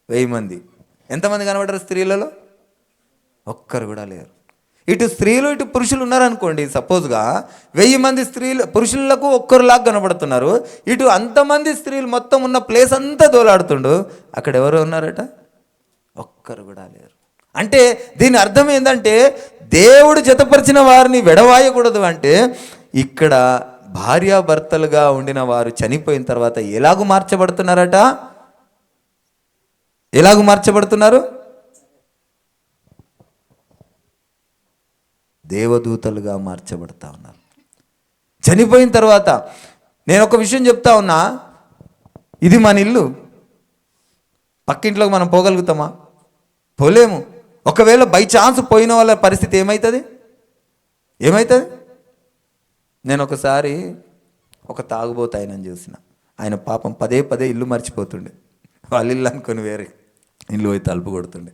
1000 మంది. ఎంతమంది కనబడ్డారు స్త్రీలలో? ఒక్కరు కూడా లేరు. ఇటు స్త్రీలు ఇటు పురుషులు ఉన్నారనుకోండి. సపోజ్గా 1000 మంది పురుషులకు ఒక్కరులాగా కనబడుతున్నారు. ఇటు అంతమంది స్త్రీలు మొత్తం ఉన్న ప్లేస్ అంతా దోలాడుతుండు. అక్కడ ఎవరు ఉన్నారట? ఒక్కరు కూడా లేరు. అంటే దీని అర్థం ఏంటంటే దేవుడు జతపరిచిన వారిని విడవాయకూడదు. అంటే ఇక్కడ భార్యాభర్తలుగా ఉండిన వారు చనిపోయిన తర్వాత ఎలాగూ మార్చబడుతున్నారట? ఎలాగూ మార్చబడుతున్నారు? దేవదూతలుగా మార్చబడతా ఉన్నారు చనిపోయిన తర్వాత. నేను ఒక విషయం చెప్తా ఉన్నా, ఇది మన ఇల్లు, పక్కింట్లోకి మనం పోగలుగుతామా? పోలేము. ఒకవేళ బై ఛాన్స్ పోయిన వాళ్ళ పరిస్థితి ఏమవుతుంది? నేను ఒకసారి ఒక తాగుబోతు ఆయనని చూసిన. ఆయన పాపం పదే పదే ఇల్లు మర్చిపోతుండే. వాళ్ళ ఇల్లు అనుకొని వేరే ఇల్లు పోయి తలుపు కొడుతుండే.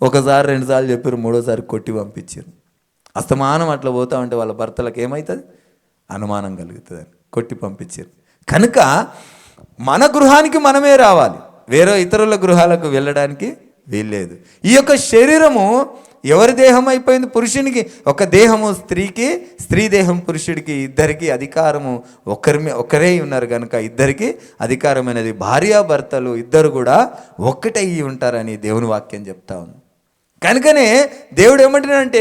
ఒకసారి 2 సార్లు చెప్పారు, 3వ సారి కొట్టి పంపించారు. అస్తమానం అట్లా పోతా ఉంటే వాళ్ళ భర్తలకు ఏమవుతుంది? అనుమానం కలుగుతుంది అని కొట్టి పంపించారు. కనుక మన గృహానికి మనమే రావాలి, వేరే ఇతరుల గృహాలకు వెళ్ళడానికి వీల్లేదు. ఈ యొక్క శరీరము ఎవరి దేహం అయిపోయింది? పురుషునికి ఒక దేహము స్త్రీకి, స్త్రీ దేహం పురుషుడికి, ఇద్దరికి అధికారము ఒకరే ఉన్నారు కనుక ఇద్దరికి అధికారమైనది. భార్యాభర్తలు ఇద్దరు కూడా ఒక్కటయ్యి ఉంటారని దేవుని వాక్యం చెప్తా ఉంది. కనుకనే దేవుడు ఏమంటున్నాడంటే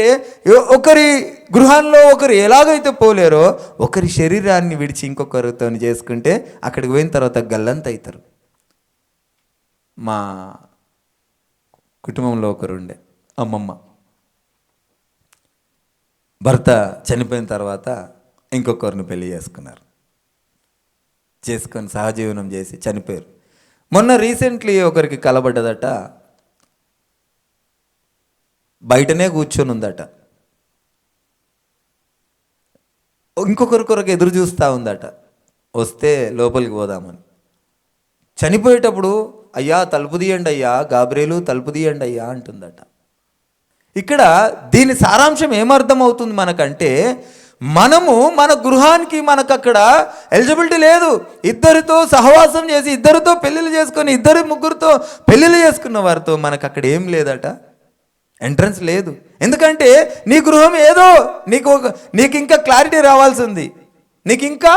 ఒకరి గృహాల్లో ఒకరు ఎలాగైతే పోలేరో ఒకరి శరీరాన్ని విడిచి ఇంకొకరితో చేసుకుంటే అక్కడికి పోయిన తర్వాత గల్లంత అవుతారు. మా కుటుంబంలో ఒకరుండే అమ్మమ్మ, భర్త చనిపోయిన తర్వాత ఇంకొకరిని పెళ్లి చేసుకొని సహజీవనం చేసి చనిపోయారు. మొన్న రీసెంట్లీ ఒకరికి కలబడ్డదట, బయటనే కూర్చొని ఉందట, ఇంకొకరి కొరకు ఎదురు చూస్తూ ఉందట, వస్తే లోపలికి పోదామని. చనిపోయేటప్పుడు అయ్యా తలుపు తీయండి అయ్యా, గాబ్రియేలు తలుపు తీయండి అయ్యా అంటుందట. ఇక్కడ దీని సారాంశం ఏమర్థం అవుతుంది మనకంటే, మనము మన గృహానికి మనకు అక్కడ ఎలిజిబిలిటీ లేదు. ఇద్దరితో సహవాసం చేసి ఇద్దరితో పెళ్ళిళ్ళు చేసుకొని ఇద్దరు ముగ్గురితో పెళ్ళిళ్ళు చేసుకున్న వారితో మనకు అక్కడ ఏం లేదట, ఎంట్రన్స్ లేదు. ఎందుకంటే నీ గృహం ఏదో నీకు ఇంకా క్లారిటీ రావాల్సి ఉంది, నీకు ఇంకా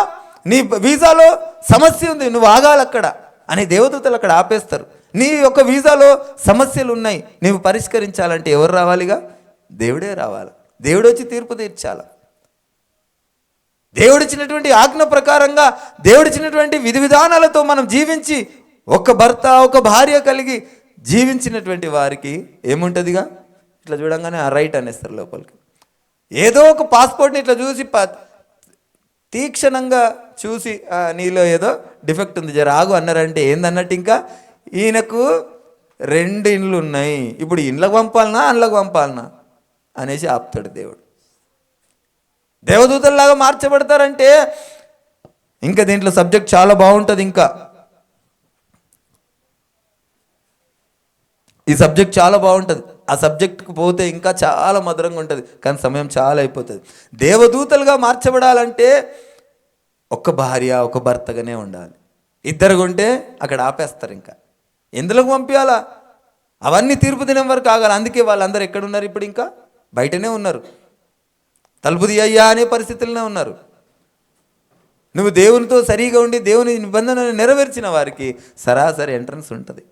నీ వీసాలో సమస్య ఉంది, నువ్వు ఆగాలి అక్కడ అని దేవదూతలు అక్కడ ఆపేస్తారు. నీ యొక్క వీసాలో సమస్యలు ఉన్నాయి, నీవు పరిష్కరించాలంటే ఎవరు రావాలిగా? దేవుడే రావాలి. దేవుడు వచ్చి తీర్పు తీర్చాలి. దేవుడిచ్చినటువంటి ఆజ్ఞ ప్రకారంగా దేవుడిచ్చినటువంటి విధి విధానాలతో మనం జీవించి ఒక భర్త ఒక భార్య కలిగి జీవించినటువంటి వారికి ఏముంటుందిగా? ఇట్లా చూడంగానే ఆ రైట్ అనేస్తారు లోపలికి. ఏదో ఒక పాస్పోర్ట్ని ఇట్లా చూసి తీక్షణంగా చూసి నీలో ఏదో డిఫెక్ట్ ఉంది జర ఆగు అన్నారంటే ఏందన్నట్టు, ఇంకా ఈయనకు 2 ఇండ్లు ఉన్నాయి, ఇప్పుడు ఇండ్లకు పంపాలనా అండ్లకు పంపాలనా అనేసి ఆపుతాడు దేవుడు. దేవదూతల్లాగా మార్చబడతారంటే ఇంకా దీంట్లో సబ్జెక్ట్ చాలా బాగుంటుంది. ఇంకా ఈ సబ్జెక్ట్ చాలా బాగుంటుంది. ఆ సబ్జెక్ట్కి పోతే ఇంకా చాలా మధురంగా ఉంటుంది, కానీ సమయం చాలా అయిపోతుంది. దేవదూతలుగా మార్చబడాలంటే ఒక్క భార్య ఒక భర్తగానే ఉండాలి. ఇద్దరు ఉంటే అక్కడ ఆపేస్తారు. ఇంకా ఎందులోకి పంపించాలా? అవన్నీ తీర్పు దినం వరకు ఆగాలి. అందుకే వాళ్ళందరూ ఎక్కడున్నారు? ఇప్పుడు ఇంకా బయటనే ఉన్నారు, తలుపు తీయ్యా అనే పరిస్థితుల్లోనే ఉన్నారు. నువ్వు దేవునితో సరిగా ఉండి దేవుని నిబంధనను నెరవేర్చిన వారికి సరాసరి ఎంట్రన్స్ ఉంటుంది.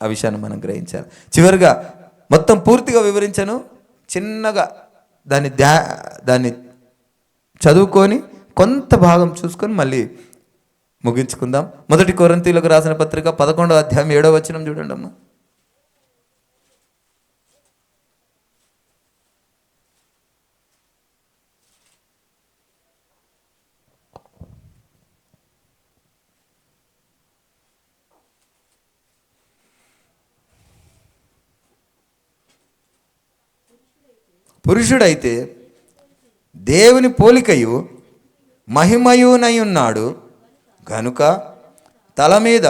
ఆ విషయాన్ని మనం గ్రహించాలి. చివరిగా మొత్తం పూర్తిగా వివరించను, చిన్నగా దాన్ని చదువుకొని కొంత భాగం చూసుకొని మళ్ళీ ముగించుకుందాం. 1 కొరింథీయులకు రాసిన పత్రిక 11వ అధ్యాయం 7వ వచనం చూడండి అమ్మా. పురుషుడైతే దేవుని పోలికయు మహిమయునై ఉన్నాడు కనుక తల మీద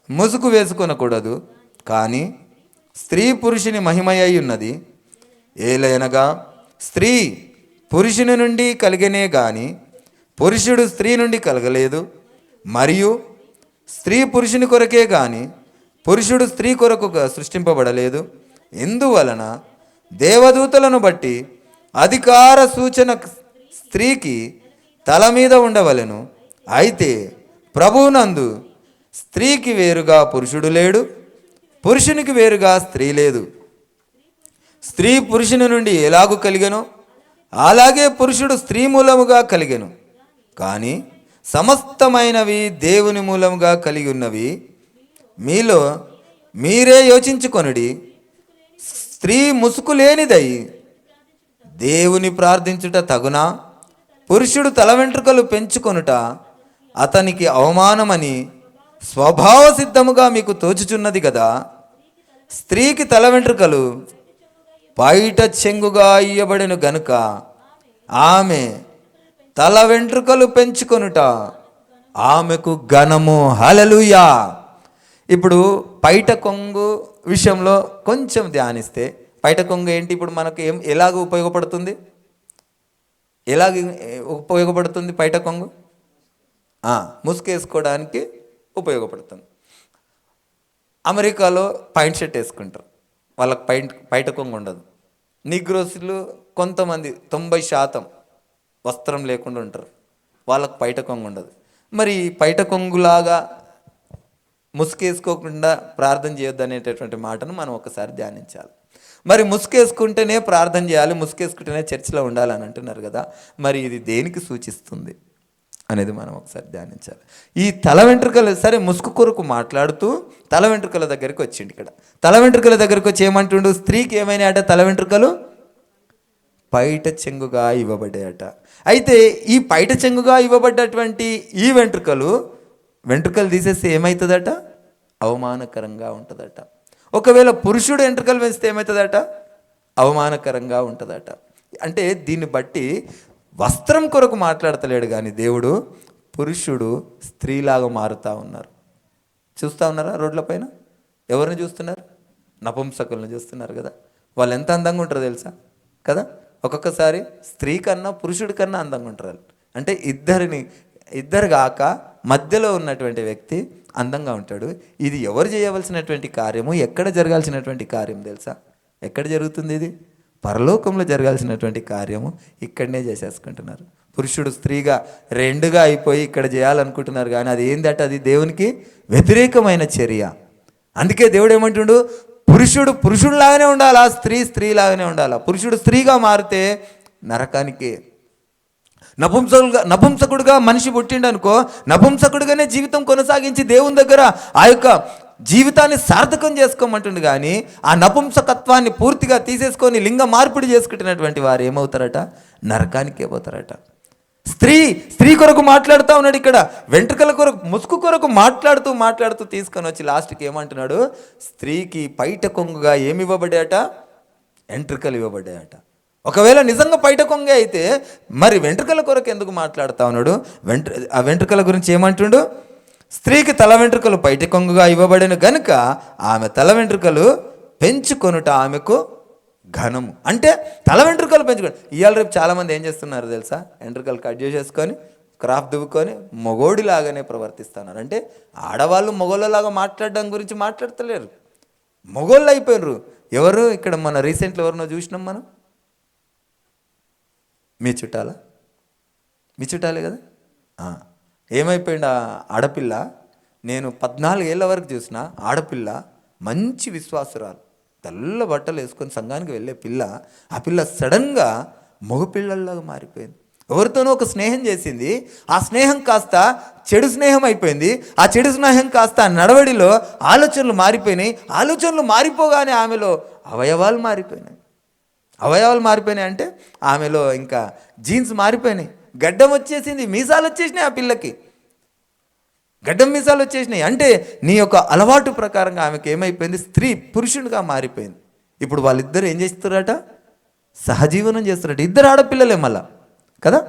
ముసుగు వేసుకొనకూడదు. కానీ స్త్రీ పురుషుని మహిమయ్యి ఉన్నది. ఏలయనగా స్త్రీ పురుషుని నుండి కలిగనే గాని పురుషుడు స్త్రీ నుండి కలగలేదు. మరియు స్త్రీ పురుషుని కొరకే గాని పురుషుడు స్త్రీ కొరకు సృష్టింపబడలేదు. ఎందువలన దేవదూతలను బట్టి అధికార సూచన స్త్రీకి తల మీద ఉండవలెను. అయితే ప్రభువునందు స్త్రీకి వేరుగా పురుషుడు లేడు, పురుషునికి వేరుగా స్త్రీ లేదు. స్త్రీ పురుషుని నుండి ఎలాగూ కలిగెను, అలాగే పురుషుడు స్త్రీ మూలముగా కలిగెను. కానీ సమస్తమైనవి దేవుని మూలముగా కలిగి ఉన్నవి. మీలో మీరే యోచించుకొనుడి. స్త్రీ ముసుగు లేనిదై దేవుని ప్రార్థించుట తగునా? పురుషుడు తల వెంట్రుకలు పెంచుకొనుట అతనికి అవమానమని స్వభావ సిద్ధముగా మీకు తోచుచున్నది కదా. స్త్రీకి తల వెంట్రుకలు బయట చెంగుగా ఇయ్యబడెను గనుక ఆమె తల వెంట్రుకలు పెంచుకొనుట ఆమెకు ఘనము. హల్లెలూయా. ఇప్పుడు పైట కొంగు విషయంలో కొంచెం ధ్యానిస్తే, పైట కొంగు ఏంటి? ఇప్పుడు మనకు ఎలాగ ఉపయోగపడుతుంది? ఎలాగ ఉపయోగపడుతుంది పైట కొంగు? ముసుకేసుకోవడానికి ఉపయోగపడుతుంది. అమెరికాలో పాయింట్ షర్ట్ వేసుకుంటారు, వాళ్ళకి పైట కొంగు ఉండదు. నిగ్రోస్లు కొంతమంది 90% వస్త్రం లేకుండా ఉంటారు, వాళ్ళకు పైట కొంగు ఉండదు. మరి పైట కొంగులాగా ముసుకేసుకోకుండా ప్రార్థన చేయొద్దు అనేటటువంటి మాటను మనం ఒకసారి ధ్యానించాలి. మరి ముసుకేసుకుంటేనే ప్రార్థన చేయాలి, ముసుకేసుకుంటేనే చర్చిలో ఉండాలని అంటున్నారు కదా, మరి ఇది దేనికి సూచిస్తుంది అనేది మనం ఒకసారి ధ్యానించాలి. ఈ తల వెంట్రుకలు, సరే ముసుగు కొరకు మాట్లాడుతూ తల వెంట్రుకల దగ్గరికి వచ్చిండు. ఇక్కడ తల వెంట్రుకల దగ్గరికి వచ్చి ఏమంటుండు? స్త్రీకి ఏమైనాయట? తల వెంట్రుకలు పైట చెంగుగా ఇవ్వబడ్డాయట. అయితే ఈ పైట చెంగుగా ఇవ్వబడ్డటువంటి ఈ వెంట్రుకలు తీసేస్తే ఏమవుతుందట? అవమానకరంగా ఉంటుందట. ఒకవేళ పురుషుడు వెంట్రుకలు పెంచితే ఏమవుతుందట? అవమానకరంగా ఉంటుందట. అంటే దీన్ని బట్టి వస్త్రం కొరకు మాట్లాడతలేడు కానీ దేవుడు, పురుషుడు స్త్రీలాగా మారుతూ ఉన్నారు. చూస్తూ ఉన్నారా రోడ్ల పైన? ఎవరిని చూస్తున్నారు? నపుంసకులను చూస్తున్నారు కదా. వాళ్ళు ఎంత అందంగా ఉంటారో తెలుసా కదా. ఒక్కొక్కసారి స్త్రీ కన్నా పురుషుడి కన్నా అందంగా ఉంటారు. అంటే ఇద్దరు కాక మధ్యలో ఉన్నటువంటి వ్యక్తి అందంగా ఉంటాడు. ఇది ఎవరు చేయవలసినటువంటి కార్యము, ఎక్కడ జరగాల్సినటువంటి కార్యం తెలుసా? ఎక్కడ జరుగుతుంది ఇది? పరలోకంలో జరగాల్సినటువంటి కార్యము ఇక్కడనే చేసేసుకుంటున్నారు. పురుషుడు స్త్రీగా రెండుగా అయిపోయి ఇక్కడ చేయాలనుకుంటున్నారు కానీ అది ఏందట? అది దేవునికి వ్యతిరేకమైన చర్య. అందుకే దేవుడు ఏమంటుండు? పురుషుడులాగానే ఉండాలా, స్త్రీలాగానే ఉండాలా. పురుషుడు స్త్రీగా మారితే నరకానికి. నపుంసకుడుగా మనిషి పుట్టిండనుకో, నపుంసకుడుగానే జీవితం కొనసాగించి దేవుని దగ్గర ఆ యొక్క జీవితాన్ని సార్థకం చేసుకోమంటుండు. కానీ ఆ నపుంసకత్వాన్ని పూర్తిగా తీసేసుకొని లింగ మార్పిడి చేసుకుంటున్నటువంటి వారు ఏమవుతారట? నరకానికే పోతారట. స్త్రీ కొరకు మాట్లాడుతూ ఉన్నాడు ఇక్కడ. వెంట్రుకల కొరకు, ముసుగు కొరకు మాట్లాడుతూ తీసుకొని వచ్చి లాస్ట్కి ఏమంటున్నాడు? స్త్రీకి పైట కొంగుగా ఏమి ఇవ్వబడ్డాయట? వెంట్రుకలు ఇవ్వబడ్డాయట. ఒకవేళ నిజంగా పైట కొంగే అయితే మరి వెంట్రుకల కొరకు ఎందుకు మాట్లాడుతూ ఉన్నాడు? ఆ వెంట్రుకల గురించి ఏమంటుండు? స్త్రీకి తల వెంట్రుకలు పైట కొంగుగా ఇవ్వబడిన గనుక ఆమె తల వెంట్రుకలు పెంచుకొనుట ఆమెకు ఘనము. అంటే తల వెంట్రుకలు పెంచుకోండి. ఇవాళ రేపు చాలామంది ఏం చేస్తున్నారు తెలుసా? వెంట్రుకలు కట్ చేసేసుకొని క్రాఫ్ దువ్వుకొని మొగోడిలాగానే ప్రవర్తిస్తున్నారు. అంటే ఆడవాళ్ళు మొగోళ్ళలాగా మాట్లాడడం గురించి మాట్లాడతలేరు, మొగోళ్ళు అయిపోయినరు. ఎవరు ఇక్కడ మన రీసెంట్లో ఎవరినో చూసినాం మనం. మీ చుట్టాలే కదా. ఏమైపోయింది ఆ ఆడపిల్ల? నేను 14 ఏళ్ళ వరకు చూసిన ఆడపిల్ల, మంచి విశ్వాసురాలు, తెల్ల బట్టలు వేసుకొని సంఘానికి వెళ్ళే పిల్ల. ఆ పిల్ల సడన్గా మగపిల్లల్లాగా మారిపోయింది. ఎవరితోనో ఒక స్నేహం చేసింది, ఆ స్నేహం కాస్త చెడు స్నేహం అయిపోయింది. ఆ చెడు స్నేహం కాస్త నడవడిలో ఆలోచనలు మారిపోయినాయి. ఆలోచనలు మారిపోగానే ఆమెలో అవయవాలు మారిపోయినాయి అంటే ఆమెలో ఇంకా జీన్స్ మారిపోయినాయి. గడ్డం వచ్చేసింది, మీసాలు వచ్చేసినాయి. ఆ పిల్లకి గడ్డం మీసాలు వచ్చేసినాయి. అంటే నీ యొక్క అలవాటు ప్రకారంగా ఆమెకి ఏమైపోయింది? స్త్రీ పురుషునిగా మారిపోయింది. ఇప్పుడు వాళ్ళిద్దరు ఏం చేస్తారట? సహజీవనం చేస్తారట. ఇద్దరు ఆడపిల్లలే మళ్ళా కదా,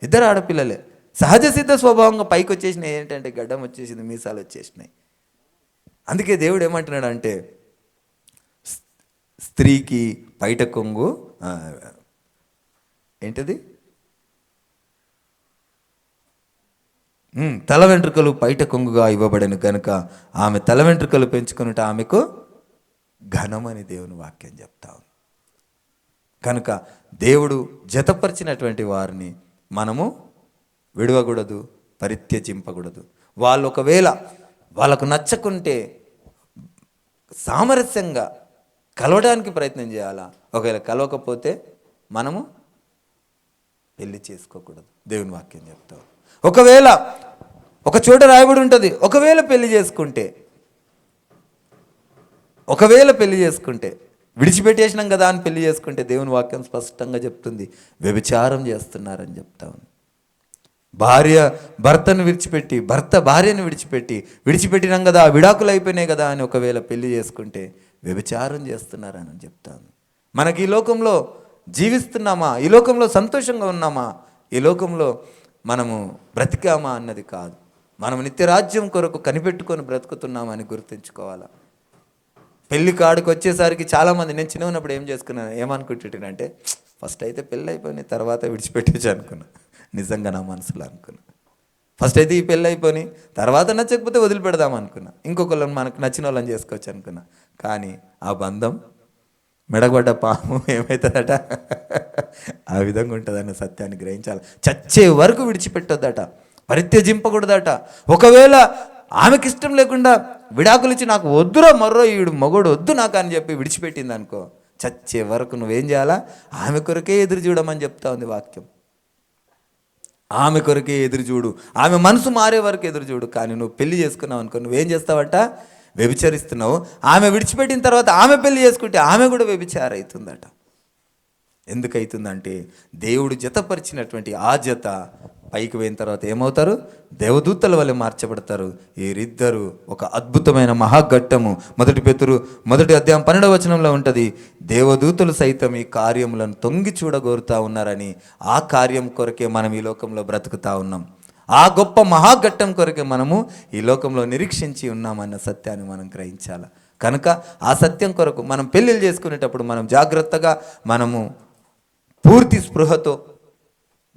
ఇద్దరు ఆడపిల్లలే. సహజ సిద్ధ స్వభావంగా పైకి వచ్చేసినాయి. ఏంటంటే గడ్డం వచ్చేసింది, మీసాలు వచ్చేసినాయి. అందుకే దేవుడు ఏమంటున్నాడు అంటే, స్త్రీకి పైట కొంగు ఏంటది? తల వెంట్రుకలు పైట కొంగుగా ఇవ్వబడిన కనుక ఆమె తల వెంట్రుకలు పెంచుకున్నట్టు ఆమెకు ఘనమని దేవుని వాక్యం చెప్తా ఉంది. కనుక దేవుడు జతపరిచినటువంటి వారిని మనము విడవకూడదు, పరిత్యజింపకూడదు. వాళ్ళు ఒకవేళ వాళ్ళకు నచ్చకుంటే సామరస్యంగా కలవడానికి ప్రయత్నం చేయాలా. ఒకవేళ కలవకపోతే మనము పెళ్లి చేసుకోకూడదు. దేవుని వాక్యం చెప్తాం. ఒకవేళ ఒక చోట రాయబడి ఉంటుంది, ఒకవేళ పెళ్లి చేసుకుంటే విడిచిపెట్టేసినాం కదా అని పెళ్లి చేసుకుంటే దేవుని వాక్యం స్పష్టంగా చెప్తుంది, వ్యభిచారం చేస్తున్నారని చెప్తా ఉంది. భార్య భర్తను విడిచిపెట్టి, భర్త భార్యను విడిచిపెట్టినాం కదా, విడాకులు అయిపోయినాయి కదా అని ఒకవేళ పెళ్లి చేసుకుంటే వ్యభిచారం చేస్తున్నారని చెప్తాను. మనకి ఈ లోకంలో జీవిస్తున్నామా, ఈ లోకంలో సంతోషంగా ఉన్నామా, ఈ లోకంలో మనము బ్రతికామా అన్నది కాదు, మనం నిత్యరాజ్యం కొరకు కనిపెట్టుకొని బ్రతుకుతున్నామా అని గుర్తుంచుకోవాలా. పెళ్లి కాడికి వచ్చేసరికి చాలామంది, నేను చిన్న ఉన్నప్పుడు ఏమనుకుంటుంటానంటే ఫస్ట్ అయితే పెళ్ళి అయిపోయినాయి తర్వాత విడిచిపెట్టేసి అనుకున్నా. నిజంగా నా మనసులో అనుకున్నా, ఫస్ట్ అయితే ఈ పెళ్ళి అయిపోయి తర్వాత నచ్చకపోతే వదిలిపెడదాం అనుకున్నా, ఇంకొకళ్ళని మనకు నచ్చిన వాళ్ళని చేసుకోవచ్చు అనుకున్నా. కానీ ఆ బంధం మెడగొడ్డ పాము ఏమవుతుందట, ఆ విధంగా ఉంటుందన్న సత్యాన్ని గ్రహించాలి. చచ్చే వరకు విడిచిపెట్టొద్దట, పరిత్యజింపకూడదట. ఒకవేళ ఆమెకి ఇష్టం లేకుండా విడాకులు ఇచ్చి నాకు వద్దురా మర్రో ఈడు మగోడు వద్దు నాకు అని చెప్పి విడిచిపెట్టింది అనుకో, చచ్చే వరకు నువ్వేం చేయాలా, ఆమె కొరకే ఎదురు చూడమని చెప్తా ఉంది వాక్యం. ఆమె కొరకే ఎదురు చూడు, ఆమె మనసు మారే వరకు ఎదురు చూడు. కానీ నువ్వు పెళ్లి చేసుకున్నావు అనుకో, నువ్వేం చేస్తావట, వ్యభిచరిస్తున్నావు. ఆమె విడిచిపెట్టిన తర్వాత ఆమె పెళ్లి చేసుకుంటే ఆమె కూడా వ్యభిచారం అవుతుందట. ఎందుకు అవుతుందంటే దేవుడు జతపరిచినటువంటి ఆ జత పైకి పోయిన తర్వాత ఏమవుతారు, దేవదూతల వల్ల మార్చబడతారు. వీరిద్దరూ ఒక అద్భుతమైన మహాఘట్టము. 1 పేతురు 1:12 ఉంటుంది, దేవదూతలు సైతం ఈ కార్యములను తొంగి చూడగోరుతా ఉన్నారని. ఆ కార్యం కొరకే మనం ఈ లోకంలో బ్రతుకుతా ఉన్నాం. ఆ గొప్ప మహాఘట్టం కొరకే మనము ఈ లోకంలో నిరీక్షించి ఉన్నామన్న సత్యాన్ని మనం గ్రహించాలి. కనుక ఆ సత్యం కొరకు మనం పెళ్ళిళ్ళు చేసుకునేటప్పుడు మనం జాగ్రత్తగా, మనము పూర్తి స్పృహతో,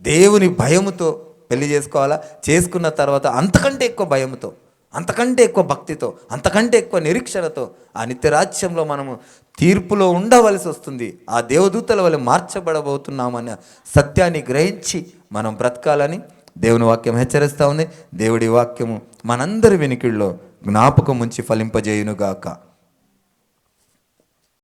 దేవుని భయముతో పెళ్లి చేసుకోవాలా. చేసుకున్న తర్వాత అంతకంటే ఎక్కువ భయముతో, అంతకంటే ఎక్కువ భక్తితో, అంతకంటే ఎక్కువ నిరీక్షణతో ఆ నిత్యరాజ్యంలో మనము తీర్పులో ఉండవలసి వస్తుంది. ఆ దేవదూతల వల్ల మార్చబడబోతున్నామన్న సత్యాన్ని గ్రహించి మనం బ్రతకాలని దేవుని వాక్యం హెచ్చరిస్తూ ఉంది. దేవుడి వాక్యము మనందరి వెనుకల్లో జ్ఞాపకం ఉంచి ఫలింపజేయునుగాక.